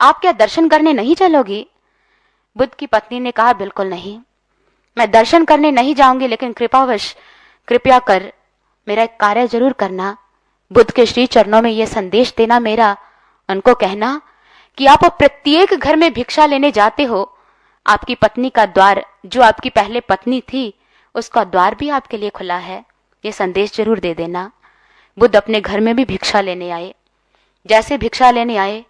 आप क्या दर्शन करने नहीं चलोगी? बुद्ध की पत्नी ने कहा, बिल्कुल नहीं, मैं दर्शन करने नहीं जाऊंगी, लेकिन कृपावश कृपया कर मेरा एक कार्य जरूर करना। बुद्ध के श्री चरणों में यह संदेश देना मेरा, उनको कहना कि आप प्रत्येक घर में भिक्षा लेने जाते हो, आपकी पत्नी का द्वार, जो आपकी पहले पत्नी थी, उसका द्वार भी आपके लिए खुला है, ये संदेश जरूर दे देना। बुद्ध अपने घर में भी भिक्षा लेने आए। जैसे भिक्षा लेने आए,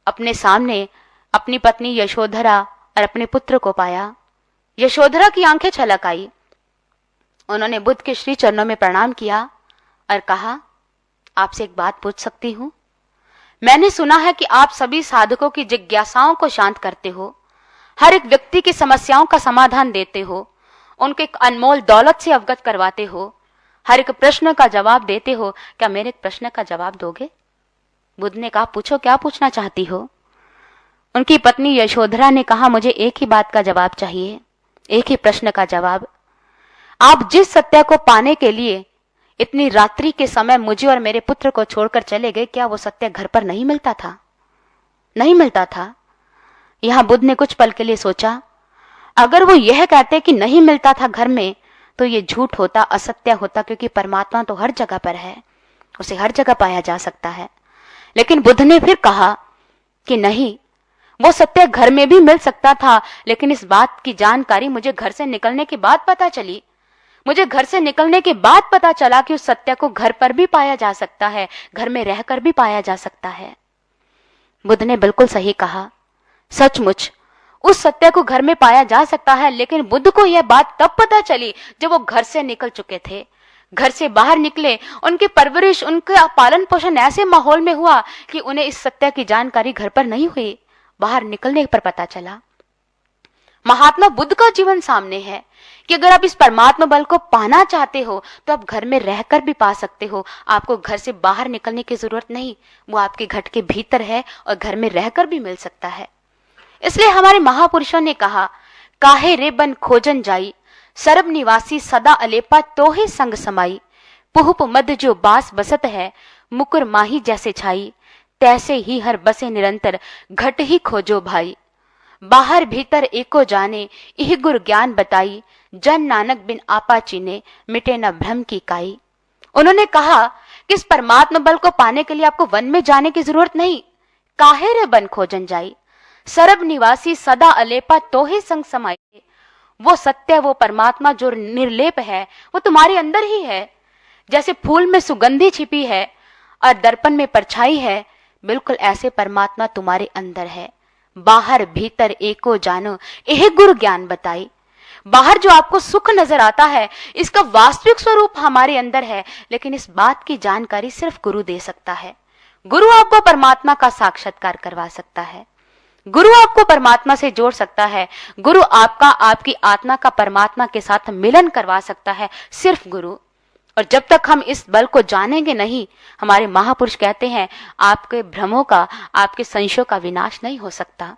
अपने सामने अपनी पत्नी यशोधरा और अपने पुत्र को पाया। यशोधरा की आंखें छलक आई। उन्होंने बुद्ध के श्री चरणों में प्रणाम किया और कहा, आपसे एक बात पूछ सकती हूं? मैंने सुना है कि आप सभी साधकों की जिज्ञासाओं को शांत करते हो, हर एक व्यक्ति की समस्याओं का समाधान देते हो, उनको एक अनमोल दौलत से अवगत करवाते हो, हर एक प्रश्न का जवाब देते हो। क्या मेरे एक प्रश्न का जवाब दोगे? बुद्ध ने कहा, पूछो, क्या पूछना चाहती हो? उनकी पत्नी यशोधरा ने कहा, मुझे एक ही बात का जवाब चाहिए, एक ही प्रश्न का जवाब। आप जिस सत्य को पाने के लिए इतनी रात्रि के समय मुझे और मेरे पुत्र को छोड़कर चले गए, क्या वो सत्य घर पर नहीं मिलता था? नहीं मिलता था। यहां बुद्ध ने कुछ पल के लिए सोचा, अगर वो यह कहते कि नहीं मिलता था घर में, तो ये झूठ होता, असत्य होता, क्योंकि परमात्मा तो हर जगह पर है, उसे हर जगह पाया जा सकता है। लेकिन बुद्ध ने फिर कहा कि नहीं, वो सत्य घर में भी मिल सकता था, लेकिन इस बात की जानकारी मुझे घर से निकलने के बाद पता चली। मुझे घर से निकलने के बाद पता चला कि उस सत्य को घर पर भी पाया जा सकता है, घर में रहकर भी पाया जा सकता है। बुद्ध ने बिल्कुल सही कहा। सचमुच उस सत्य को घर में पाया जा सकता है, लेकिन बुद्ध को यह बात तब पता चली जब वो घर से निकल चुके थे, घर से बाहर निकले। उनकी परवरिश, उनका पालन पोषण ऐसे माहौल में हुआ कि उन्हें इस सत्य की जानकारी घर पर नहीं हुई, बाहर निकलने पर पता चला। महात्मा बुद्ध का जीवन सामने है कि अगर आप इस परमात्मा बल को पाना चाहते हो तो आप घर में रहकर भी पा सकते हो। आपको घर से बाहर निकलने की जरूरत नहीं, वो आपके घर के भीतर है और घर में रहकर भी मिल सकता है। इसलिए हमारे महापुरुषों ने कहा, काहे रे बन खोजन जाई, सर्व निवासी सदा अलेपा तो ही संग समाई, पुहुप मद जो बास बसत है, मुकुर माही जैसे छाई, तैसे ही हर बसे निरंतर, घट ही खोजो भाई। बाहर भीतर एको जाने, इह गुर ज्ञान बताई, जन नानक बिन आपा चीने, मिटे न भ्रम की काई। उन्होंने कहा कि इस परमात्मा बल को पाने के लिए आपको वन में जाने की जरूरत नहीं। काहे रे बन खोजन जाई, सर्व निवासी सदा अलेपा तो ही संग समाई। वो सत्य, वो परमात्मा जो निर्लेप है, वो तुम्हारे अंदर ही है। जैसे फूल में सुगंधी छिपी है और दर्पण में परछाई है, बिल्कुल ऐसे परमात्मा तुम्हारे अंदर है। बाहर भीतर एको जानो, यह गुरु ज्ञान बताई। बाहर जो आपको सुख नजर आता है, इसका वास्तविक स्वरूप हमारे अंदर है, लेकिन इस बात की जानकारी सिर्फ गुरु दे सकता है। गुरु आपको परमात्मा का साक्षात्कार करवा सकता है, गुरु आपको परमात्मा से जोड़ सकता है, गुरु आपकी आत्मा का परमात्मा के साथ मिलन करवा सकता है, सिर्फ गुरु। और जब तक हम इस बल को जानेंगे नहीं, हमारे महापुरुष कहते हैं, आपके भ्रमों का, आपके संशयों का विनाश नहीं हो सकता।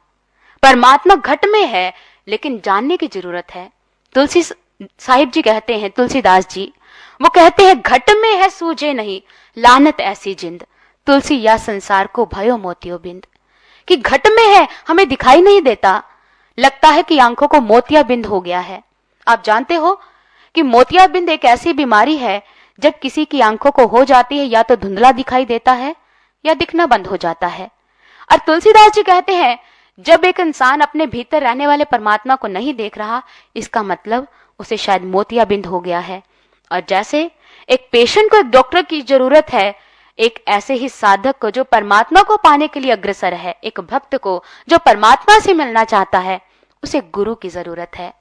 परमात्मा घट में है, लेकिन जानने की जरूरत है। तुलसी साहिब जी कहते हैं, तुलसीदास जी, वो कहते हैं, घट में है सूझे नहीं, लानत ऐसी जिंद, तुलसी या संसार को भयो मोतियो बिंद। कि घट में है, हमें दिखाई नहीं देता, लगता है कि आंखों को मोतिया बिंद हो गया है। आप जानते हो कि मोतियाबिंद एक ऐसी बीमारी है, जब किसी की आंखों को हो जाती है, या तो धुंधला दिखाई देता है या दिखना बंद हो जाता है। और तुलसीदास जी कहते हैं, जब एक इंसान अपने भीतर रहने वाले परमात्मा को नहीं देख रहा, इसका मतलब उसे शायद मोतियाबिंद हो गया है। और जैसे एक पेशेंट को एक डॉक्टर की जरूरत है, एक ऐसे ही साधक को जो परमात्मा को पाने के लिए अग्रसर है, एक भक्त को जो परमात्मा से मिलना चाहता है, उसे गुरु की जरूरत है।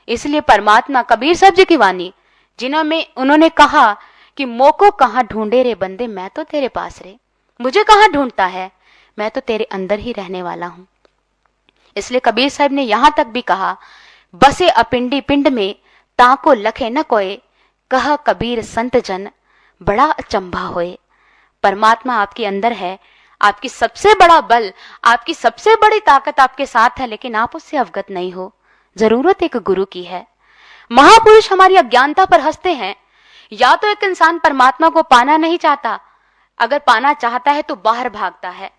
इसलिए परमात्मा, कबीर साहब जी की वाणी, जिन्होंने उन्होंने कहा कि मोको कहां ढूंढे रे बंदे, मैं तो तेरे पास रे, मुझे कहां ढूंढता है, मैं तो तेरे अंदर ही रहने वाला हूं। इसलिए कबीर साहब ने यहां तक भी कहा, बसे अपिंडी पिंड में, ताको लखे न कोय, कह कबीर संत जन, बड़ा अचंभा होए। परमात्मा आपके अंदर है, आपकी सबसे बड़ा बल, आपकी सबसे बड़ी ताकत आपके साथ है, लेकिन आप उससे अवगत नहीं हो। जरूरत एक गुरु की है। महापुरुष हमारी अज्ञानता पर हंसते हैं। या तो एक इंसान परमात्मा को पाना नहीं चाहता, अगर पाना चाहता है तो बाहर भागता है।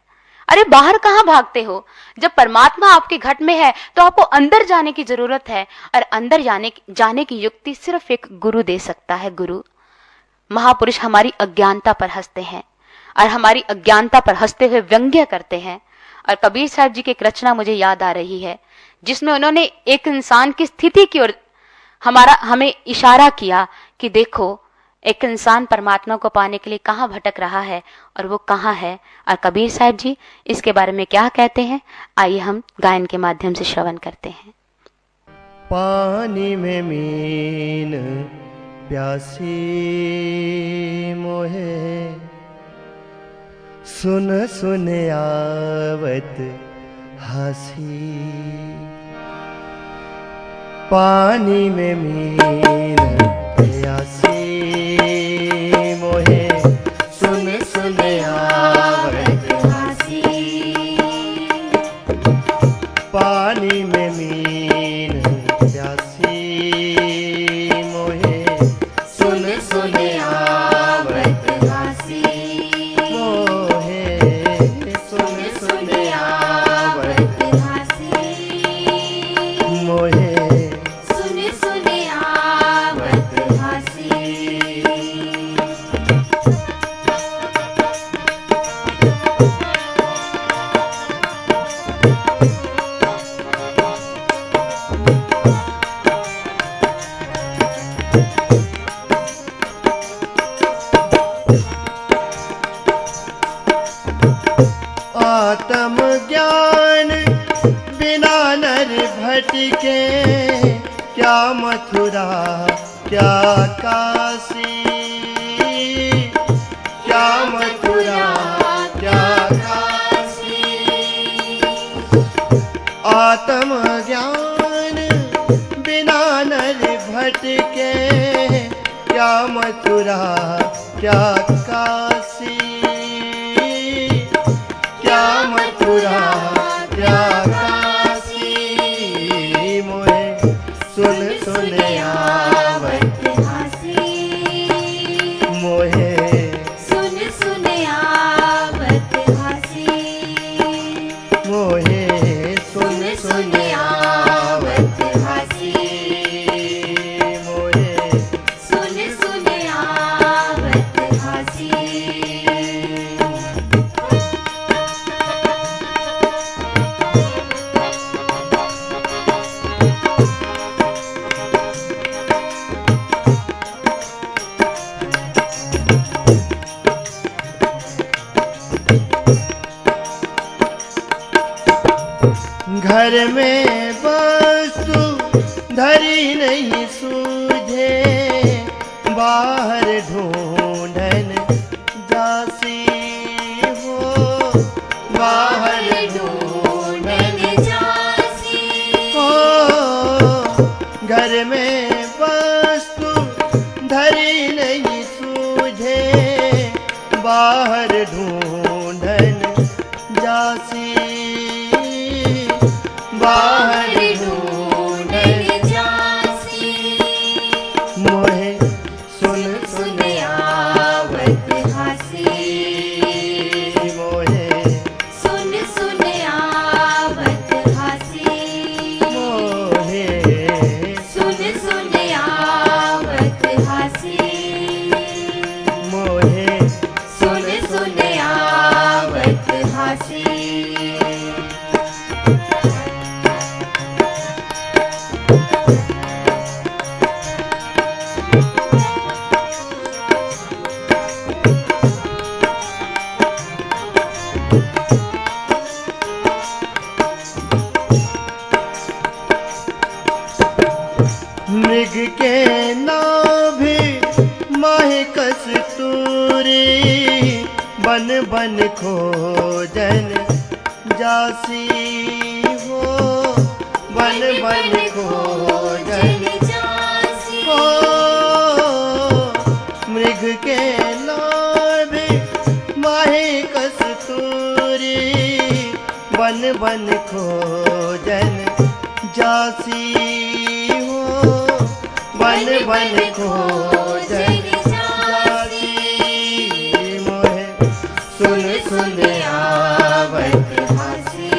अरे बाहर कहां भागते हो, जब परमात्मा आपके घट में है तो आपको अंदर जाने की जरूरत है, और अंदर जाने की युक्ति सिर्फ एक गुरु दे सकता है, गुरु। महापुरुष हमारी अज्ञानता पर हंसते हैं और हमारी अज्ञानता पर हंसते हुए व्यंग्य करते हैं। और कबीर साहब जी की एक रचना मुझे याद आ रही है, जिसमें उन्होंने एक इंसान की स्थिति की ओर हमें इशारा किया कि देखो, एक इंसान परमात्मा को पाने के लिए कहां भटक रहा है और वो कहां है। और कबीर साहब जी इसके बारे में क्या कहते हैं, आइए हम गायन के माध्यम से श्रवण करते हैं। पानी में मीन प्यासी मोहे, सुन सुन आवत हंसी। पानी में मीन प्यासी मोहे, सुन सुन आवत हंसी। पानी में मीन प्यासी मोहे, आत्म ज्ञान बिना नर भटके, क्या मथुरा क्या काशी, क्या मथुरा क्या काशी। आत्म ज्ञान बिना नर भटके, क्या मथुरा क्या काशी, क्या मथुरा क्या काशी। मोहे सुन सुन आवत हासी, मोहे सुन सुन आवत हासी, मोहे सुन सुन आवत हासी, मोहे सुन सुन आवत हासी। घर में वस्तु धरी नहीं सूझे, बाहर ढूंढन जासी हो, बाहर ढूंढन जासी हो। घर में वस्तु धरी नहीं सूझे, बाहर ढूंढन जासी, बाहर ढूंढन जासी। मोहे सुन सुन आवत हासी, मोहे सुन सुन आवत हासी, मोहे सुन सुन आवत हासी, मोहे सुन सुन आवत हासी। मृग के नाभि माहे कस्तूरी, बन बन खोजन जासी हो, बन बन खोजन जासी हो। मृग के नाभि माहे कस्तूरी, बन बन खोजन जासी हो, बन बन खोजन जासी। मोहे सुन सुन आवत हासी,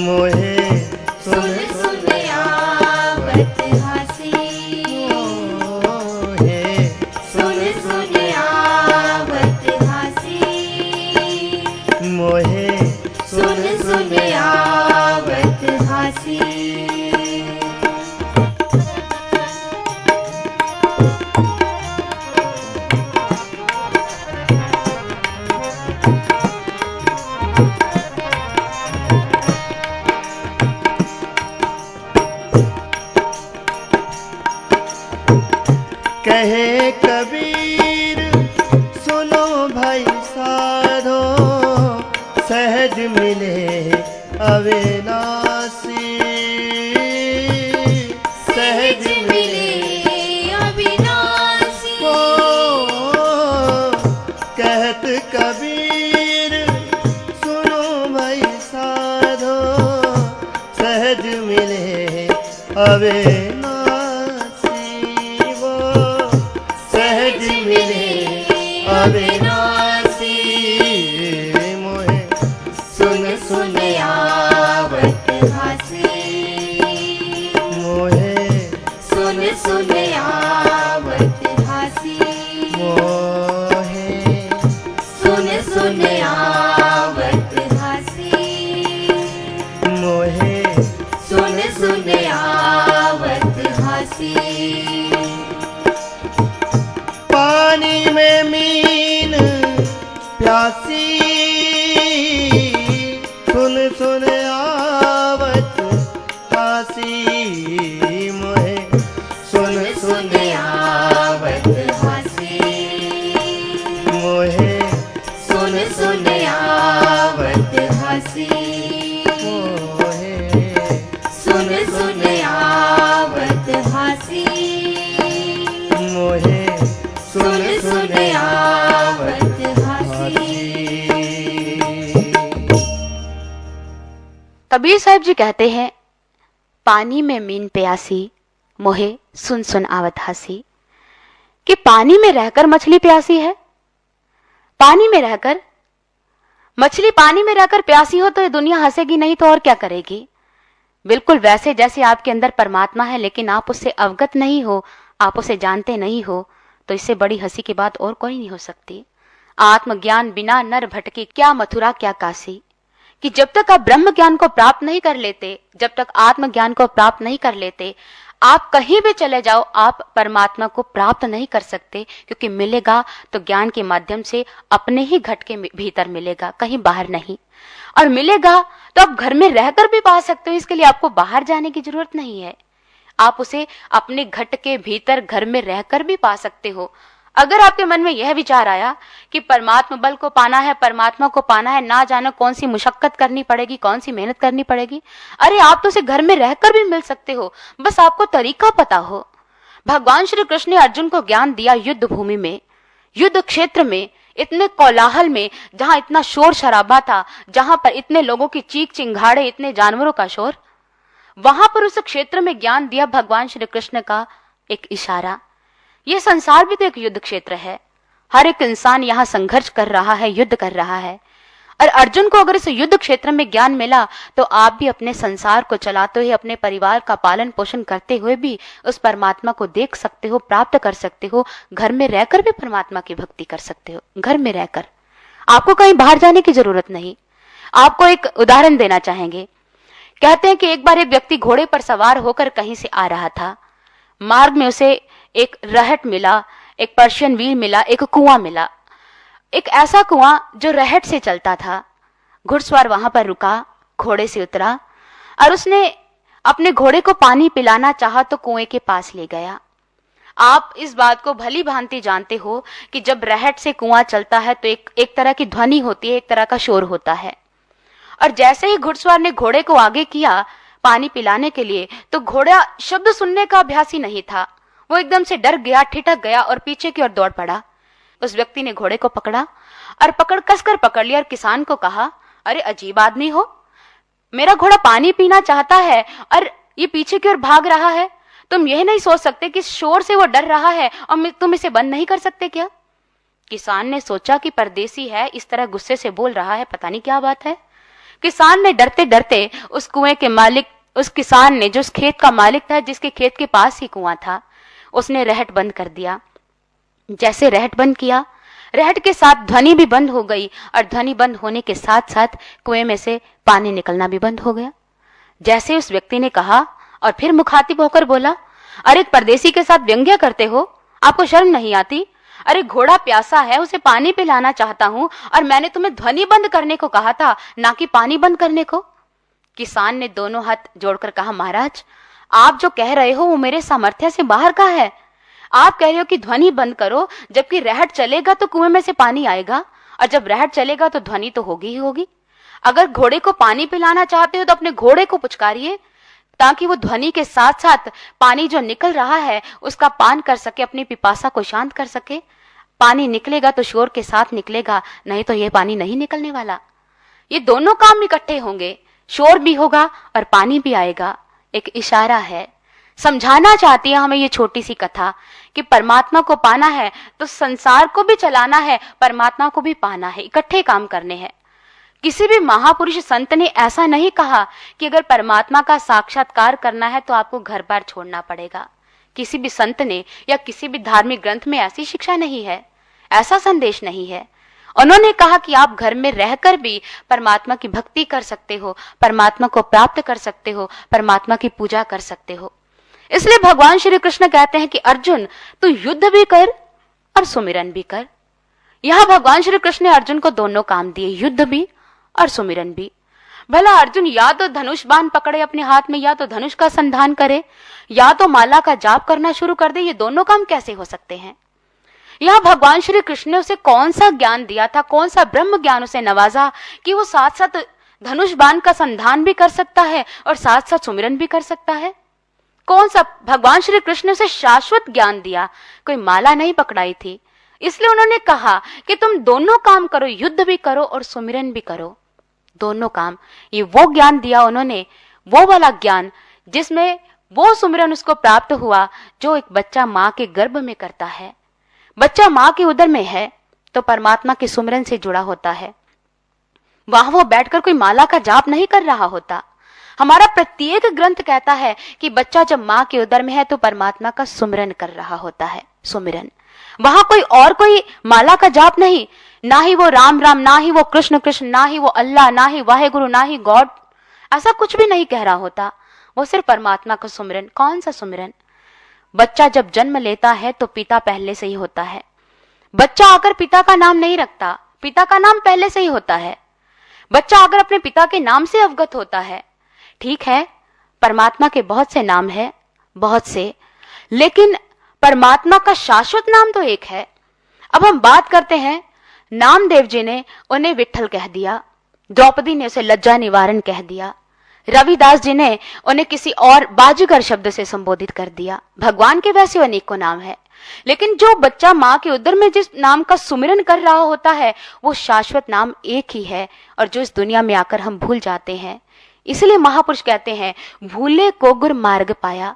मोहे सुन सुन सुन आवत हासी, मोहे सुन सुन आवत हासी, मोहे सुन सुन आवत हासी। कहे कबीर सुनो भाई साधो, सहज मिले अविनाशी, सहज मिले अविनाशी। ओ, कहत कबीर सुनो भाई साधो, सहज मिले अविनाशी, वो सहज मिले अविनाशी। मोहे सुन सुन आवत हासी, मोहे सुन सुन आवत हासी, मोहे सुन सुन आवत हासी, मोहे सुन सुन आवत हासी। पानी में मीन प्यासी, सुन सुन आवत हासी मोहे, सुन सुन आवत हासी मोहे, सुन सुन आवत हासी मोहे, सुन सुन आवत हासी मोहे, सुन सुन आवत हासी। कबीर साहब जी कहते हैं, पानी में मीन प्यासी मोहे सुन सुन आवत हासी, कि पानी में रहकर मछली प्यासी है। पानी में रहकर मछली पानी में रहकर प्यासी हो तो ये दुनिया हंसेगी नहीं तो और क्या करेगी। बिल्कुल वैसे जैसे आपके अंदर परमात्मा है, लेकिन आप उससे अवगत नहीं हो, आप उसे जानते नहीं हो, तो इससे बड़ी हंसी की बात और कोई नहीं हो सकती। आत्मज्ञान बिना नर भटके, क्या मथुरा क्या काशी, कि जब तक आप ब्रह्म ज्ञान को प्राप्त नहीं कर लेते, जब तक आत्मज्ञान को प्राप्त नहीं कर लेते, आप कहीं भी चले जाओ, आप परमात्मा को प्राप्त नहीं कर सकते। क्योंकि मिलेगा तो ज्ञान के माध्यम से अपने ही घट के भीतर मिलेगा, कहीं बाहर नहीं। और मिलेगा तो आप घर में रहकर भी पा सकते हो, इसके लिए आपको बाहर जाने की जरूरत नहीं है। आप उसे अपने घट के भीतर घर में रहकर भी पा सकते हो। अगर आपके मन में यह विचार आया कि परमात्मा बल को पाना है, परमात्मा को पाना है, ना जानो कौन सी मुशक्कत करनी पड़ेगी, कौन सी मेहनत करनी पड़ेगी, अरे आप तो उसे घर में रहकर भी मिल सकते हो, बस आपको तरीका पता हो। भगवान श्री कृष्ण ने अर्जुन को ज्ञान दिया युद्ध भूमि में, युद्ध क्षेत्र में, इतने कोलाहल में, जहां इतना शोर शराबा था, जहां पर इतने लोगों की चीख चिंगाड़े, इतने जानवरों का शोर, वहां पर उस क्षेत्र में ज्ञान दिया भगवान श्री कृष्ण का एक इशारा। यह संसार भी तो एक युद्ध क्षेत्र है, हर एक इंसान यहाँ संघर्ष कर रहा है, युद्ध कर रहा है। और अर्जुन को अगर इस युद्ध क्षेत्र में ज्ञान मिला तो आप भी अपने संसार को चलाते हुए, अपने परिवार का पालन पोषण करते हुए भी उस परमात्मा को देख सकते हो, प्राप्त कर सकते हो। घर में रहकर भी परमात्मा की भक्ति कर सकते हो, घर में रहकर, आपको कहीं बाहर जाने की जरूरत नहीं। आपको एक उदाहरण देना चाहेंगे। कहते हैं कि एक बार एक व्यक्ति घोड़े पर सवार होकर कहीं से आ रहा था। मार्ग में उसे एक रहट मिला, एक पर्शियन व्हील मिला, एक कुआं मिला, एक ऐसा कुआं जो रहट से चलता था। घुड़सवार वहां पर रुका, घोड़े से उतरा और उसने अपने घोड़े को पानी पिलाना चाहा तो कुएं के पास ले गया। आप इस बात को भली भांति जानते हो कि जब रहट से कुआं चलता है तो एक तरह की ध्वनि होती है, एक तरह का शोर होता है। और जैसे ही घुड़सवार ने घोड़े को आगे किया पानी पिलाने के लिए, तो घोड़ा शब्द सुनने का अभ्यासी नहीं था। वो एकदम से डर गया, ठिठक गया और पीछे की ओर दौड़ पड़ा। उस व्यक्ति ने घोड़े को पकड़ा और कसकर पकड़ लिया और किसान को कहा, अरे अजीब आदमी हो, मेरा घोड़ा पानी पीना चाहता है और ये पीछे की ओर भाग रहा है। तुम यह नहीं सोच सकते कि शोर से वो डर रहा है और तुम इसे बंद नहीं कर सकते क्या? किसान ने सोचा कि परदेसी है, इस तरह गुस्से से बोल रहा है, पता नहीं क्या बात है। किसान ने डरते डरते उस कुएं के मालिक, उस किसान ने, जो उस खेत का मालिक था, जिसके खेत के पास ही कुआं था, उसने रहट बंद कर दिया। जैसे रहट बंद किया, रहट के साथ ध्वनि भी बंद हो गई और ध्वनि बंद होने के साथ साथ कुएं में से पानी निकलना भी बंद हो गया। जैसे उस व्यक्ति ने कहा और फिर मुखातिब होकर बोला, अरे एक परदेसी के साथ व्यंग्य करते हो, आपको शर्म नहीं आती? अरे घोड़ा प्यासा है, उसे पानी पिलाना चाहता हूं और मैंने तुम्हें ध्वनि बंद करने को कहा था, ना कि पानी बंद करने को। किसान ने दोनों हाथ जोड़कर कहा, महाराज आप जो कह रहे हो वो मेरे सामर्थ्य से बाहर का है। आप कह रहे हो कि ध्वनि बंद करो, जबकि रहट चलेगा तो कुएं में से पानी आएगा, और जब रहट चलेगा तो ध्वनि तो होगी ही होगी। अगर घोड़े को पानी पिलाना चाहते हो तो अपने घोड़े को पुचकारिए, ताकि वो ध्वनि के साथ साथ पानी जो निकल रहा है उसका पान कर सके, अपनी पिपासा को शांत कर सके। पानी निकलेगा तो शोर के साथ निकलेगा, नहीं तो ये पानी नहीं निकलने वाला। ये दोनों काम इकट्ठे होंगे, शोर भी होगा और पानी भी आएगा। एक इशारा है, समझाना चाहती है हमें ये छोटी सी कथा कि परमात्मा को पाना है तो संसार को भी चलाना है, परमात्मा को भी पाना है, इकट्ठे काम करने हैं। किसी भी महापुरुष संत ने ऐसा नहीं कहा कि अगर परमात्मा का साक्षात्कार करना है तो आपको घर बार छोड़ना पड़ेगा। किसी भी संत ने या किसी भी धार्मिक ग्रंथ में ऐसी शिक्षा नहीं है, ऐसा संदेश नहीं है। उन्होंने कहा कि आप घर में रहकर भी परमात्मा की भक्ति कर सकते हो, परमात्मा को प्राप्त कर सकते हो, परमात्मा की पूजा कर सकते हो। इसलिए भगवान श्री कृष्ण कहते हैं कि अर्जुन तू युद्ध भी कर और सुमिरन भी कर। यहां भगवान श्री कृष्ण ने अर्जुन को दोनों काम दिए, युद्ध भी और सुमिरन भी। भला अर्जुन या तो धनुष बाण पकड़े अपने हाथ में, या तो धनुष का संधान करे, या तो माला का जाप करना शुरू कर दे। ये दोनों काम कैसे हो सकते हैं? यहां भगवान श्री कृष्ण ने उसे कौन सा ज्ञान दिया था, कौन सा ब्रह्म ज्ञान उसे नवाजा कि वो साथ साथ धनुष बाण का संधान भी कर सकता है और साथ साथ सुमिरन भी कर सकता है? कौन सा भगवान श्री कृष्ण ने उसे शाश्वत ज्ञान दिया? कोई माला नहीं पकड़ाई थी। इसलिए उन्होंने कहा कि तुम दोनों काम करो, युद्ध भी करो और सुमिरन भी करो, दोनों काम। ये वो ज्ञान दिया उन्होंने, वो वाला ज्ञान जिसमें वो सुमिरन उसको प्राप्त हुआ जो एक बच्चा मां के गर्भ में करता है। बच्चा मां के उदर में है तो परमात्मा के सुमिरन से जुड़ा होता है। वहां वो बैठकर कोई माला का जाप नहीं कर रहा होता। हमारा प्रत्येक ग्रंथ कहता है कि बच्चा जब मां के उदर में है तो परमात्मा का सुमिरन कर रहा होता है, सुमिरन। वहां कोई माला का जाप नहीं, ना ही वो राम राम, ना ही वो कृष्ण कृष्ण, ना ही वो अल्लाह, ना ही वाहेगुरु, ना ही गॉड, ऐसा कुछ भी नहीं कह रहा होता। वो सिर्फ परमात्मा का सुमिरन। कौन सा सुमिरन? बच्चा जब जन्म लेता है तो पिता पहले से ही होता है। बच्चा आकर पिता का नाम नहीं रखता, पिता का नाम पहले से ही होता है। बच्चा अगर अपने पिता के नाम से अवगत होता है, ठीक है, परमात्मा के बहुत से नाम है, बहुत से, लेकिन परमात्मा का शाश्वत नाम तो एक है। अब हम बात करते हैं, नामदेव जी ने उन्हें विट्ठल कह दिया, द्रौपदी ने उसे लज्जा निवारण कह दिया, रविदास जी ने उन्हें किसी और बाजीगर शब्द से संबोधित कर दिया। भगवान के वैसे अनेकों नाम है, लेकिन जो बच्चा मां के उदर में जिस नाम का सुमिरन कर रहा होता है वो शाश्वत नाम एक ही है, और जो इस दुनिया में आकर हम भूल जाते हैं। इसलिए महापुरुष कहते हैं, भूले को गुर मार्ग पाया।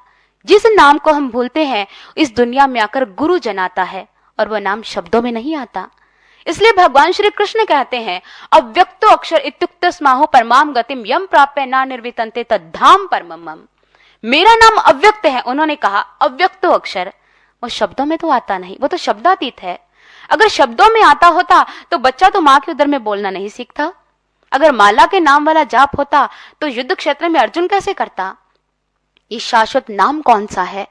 जिस नाम को हम भूलते हैं इस दुनिया में आकर गुरु जनाता है, और वह नाम शब्दों में नहीं आता। इसलिए भगवान श्री कृष्ण कहते हैं, अव्यक्तो अक्षर इत्युक्त स्माहो परमाम गतिम यम प्राप्य ना निर्वितन्ते तद्धाम परमम। मेरा नाम अव्यक्त है। उन्होंने कहा अव्यक्तो अक्षर, वो शब्दों में तो आता नहीं, वो तो शब्दातीत है। अगर शब्दों में आता होता तो बच्चा तो मां के उदर में बोलना नहीं सीखता। अगर माला के नाम वाला जाप होता तो युद्ध क्षेत्र में अर्जुन कैसे करता? ये शाश्वत नाम कौन सा है?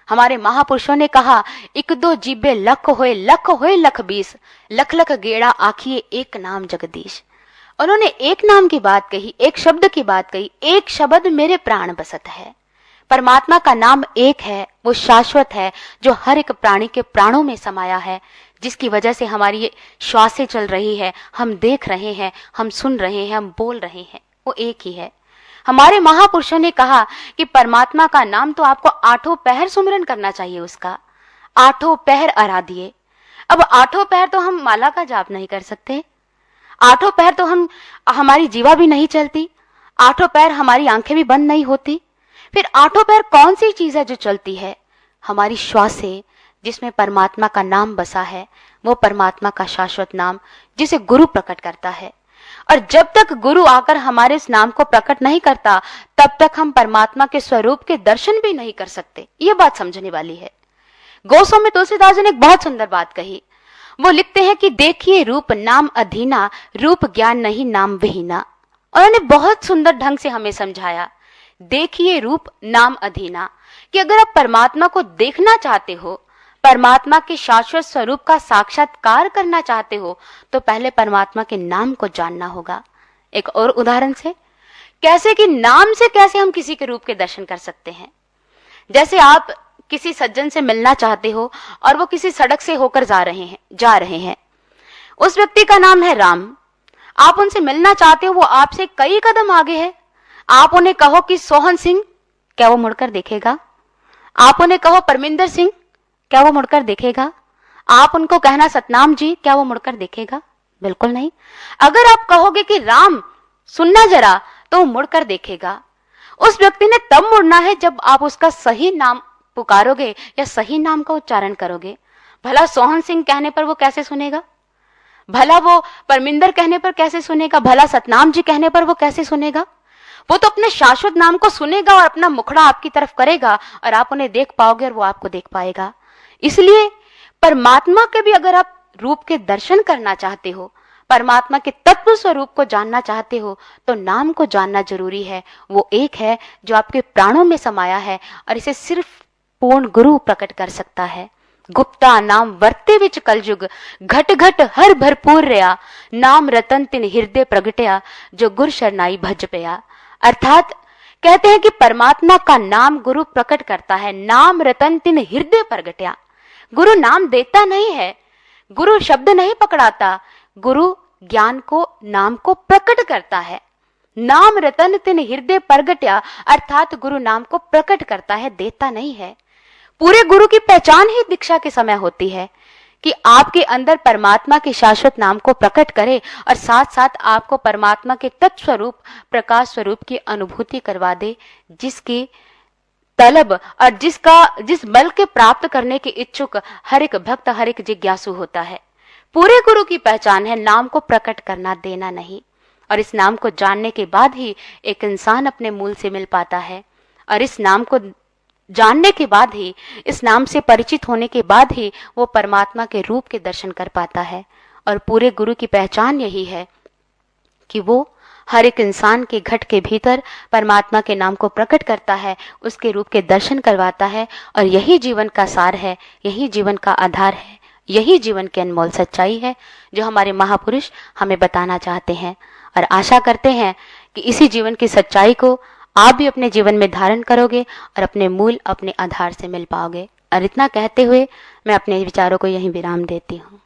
हमारे महापुरुषों ने कहा, इक दो जीबे लख होए लख 20, लख लख गेड़ा आखिए एक नाम जगदीश। उन्होंने एक नाम की बात कही, एक शब्द की बात कही, एक शब्द मेरे प्राण बसत है। परमात्मा का नाम एक है, वो शाश्वत है, जो हर एक प्राणी के प्राणों में समाया है, जिसकी वजह से हमारी ये श्वासें चल रही है, हम देख रहे हैं, हम सुन रहे हैं, हम बोल रहे हैं, वो एक ही है। हमारे महापुरुषों ने कहा कि परमात्मा का नाम तो आपको 8 पहर सुमिरन करना चाहिए, उसका 8 पहर आराधिए। अब 8 पहर तो हम माला का जाप नहीं कर सकते, 8 पहर तो हमारी जीवा भी नहीं चलती, 8 पहर हमारी आंखें भी बंद नहीं होती। फिर 8 पहर कौन सी चीज है जो चलती है? हमारी श्वासें, जिसमें परमात्मा का नाम बसा है, वो परमात्मा का शाश्वत नाम जिसे गुरु प्रकट करता है। और जब तक गुरु आकर हमारे इस नाम को प्रकट नहीं करता तब तक हम परमात्मा के स्वरूप के दर्शन भी नहीं कर सकते। ये बात समझने वाली है। गोस्वामी तुलसीदास जी ने एक बहुत सुंदर बात कही। वो लिखते हैं कि देखिए रूप नाम अधीना, रूप ज्ञान नहीं नाम विहीना। उन्होंने बहुत सुंदर ढंग से हमें समझाया, देखिए रूप नाम अधीना, कि अगर आप परमात्मा को देखना चाहते हो, परमात्मा के शाश्वत स्वरूप का साक्षात्कार करना चाहते हो, तो पहले परमात्मा के नाम को जानना होगा। एक और उदाहरण से, कैसे कि नाम से कैसे हम किसी के रूप के दर्शन कर सकते हैं। जैसे आप किसी सज्जन से मिलना चाहते हो और वो किसी सड़क से होकर जा रहे हैं, उस व्यक्ति का नाम है राम, आप उनसे मिलना चाहते हो, वो आपसे कई कदम आगे है। आप उन्हें कहो कि सोहन सिंह, क्या वो मुड़कर देखेगा? आप उन्हें कहो परमिंदर सिंह, क्या वो मुड़कर देखेगा? आप उनको कहना सतनाम जी, क्या वो मुड़कर देखेगा? बिल्कुल नहीं। अगर आप कहोगे कि राम सुनना जरा, तो वो मुड़कर देखेगा। उस व्यक्ति ने तब मुड़ना है जब आप उसका सही नाम पुकारोगे या सही नाम का उच्चारण करोगे। भला सोहन सिंह कहने पर वो कैसे सुनेगा? भला वो परमिंदर कहने पर कैसे सुनेगा? भला सतनाम जी कहने पर वो कैसे सुनेगा? वो तो अपने शाश्वत नाम को सुनेगा और अपना मुखड़ा आपकी तरफ करेगा और आप उन्हें देख पाओगे और वो आपको देख पाएगा। इसलिए परमात्मा के भी अगर आप रूप के दर्शन करना चाहते हो, परमात्मा के तत्व स्वरूप को जानना चाहते हो तो नाम को जानना जरूरी है। वो एक है जो आपके प्राणों में समाया है और इसे सिर्फ पूर्ण गुरु प्रकट कर सकता है। गुप्ता नाम वर्ते विच कलयुग, घट घट हर भरपूर रया, नाम रतन तिन हृदय प्रगटया, जो गुर शरनाई भज पया। अर्थात कहते हैं कि परमात्मा का नाम गुरु प्रकट करता है। नाम रतन तिन हृदय प्रगटया, गुरु नाम देता नहीं है, गुरु शब्द नहीं पकड़ाता, गुरु ज्ञान को, नाम को प्रकट करता है। नाम रतन तिन हृदय प्रगटया, अर्थात गुरु नाम को प्रकट करता है, देता नहीं है। पूरे गुरु की पहचान ही दीक्षा के समय होती है कि आपके अंदर परमात्मा के शाश्वत नाम को प्रकट करे और साथ साथ आपको परमात्मा के तत्व स्वरूप, प्रकाश स्वरूप की अनुभूति करवा दे, जिसकी तलब और जिस बल के प्राप्त करने के इच्छुक हर एक भक्त, हर एक जिज्ञासु होता है। पूरे गुरु की पहचान है नाम को प्रकट करना, देना नहीं। और इस नाम को जानने के बाद ही एक इंसान अपने मूल से मिल पाता है, और इस नाम को जानने के बाद ही, इस नाम से परिचित होने के बाद ही वो परमात्मा के रूप के दर्शन कर पाता है। और पूरे गुरु की पहचान यही है कि वो हर एक इंसान के घट के भीतर परमात्मा के नाम को प्रकट करता है, उसके रूप के दर्शन करवाता है। और यही जीवन का सार है, यही जीवन का आधार है, यही जीवन की अनमोल सच्चाई है जो हमारे महापुरुष हमें बताना चाहते हैं। और आशा करते हैं कि इसी जीवन की सच्चाई को आप भी अपने जीवन में धारण करोगे और अपने मूल, अपने आधार से मिल पाओगे। और इतना कहते हुए मैं अपने विचारों को यहीं विराम देती हूँ।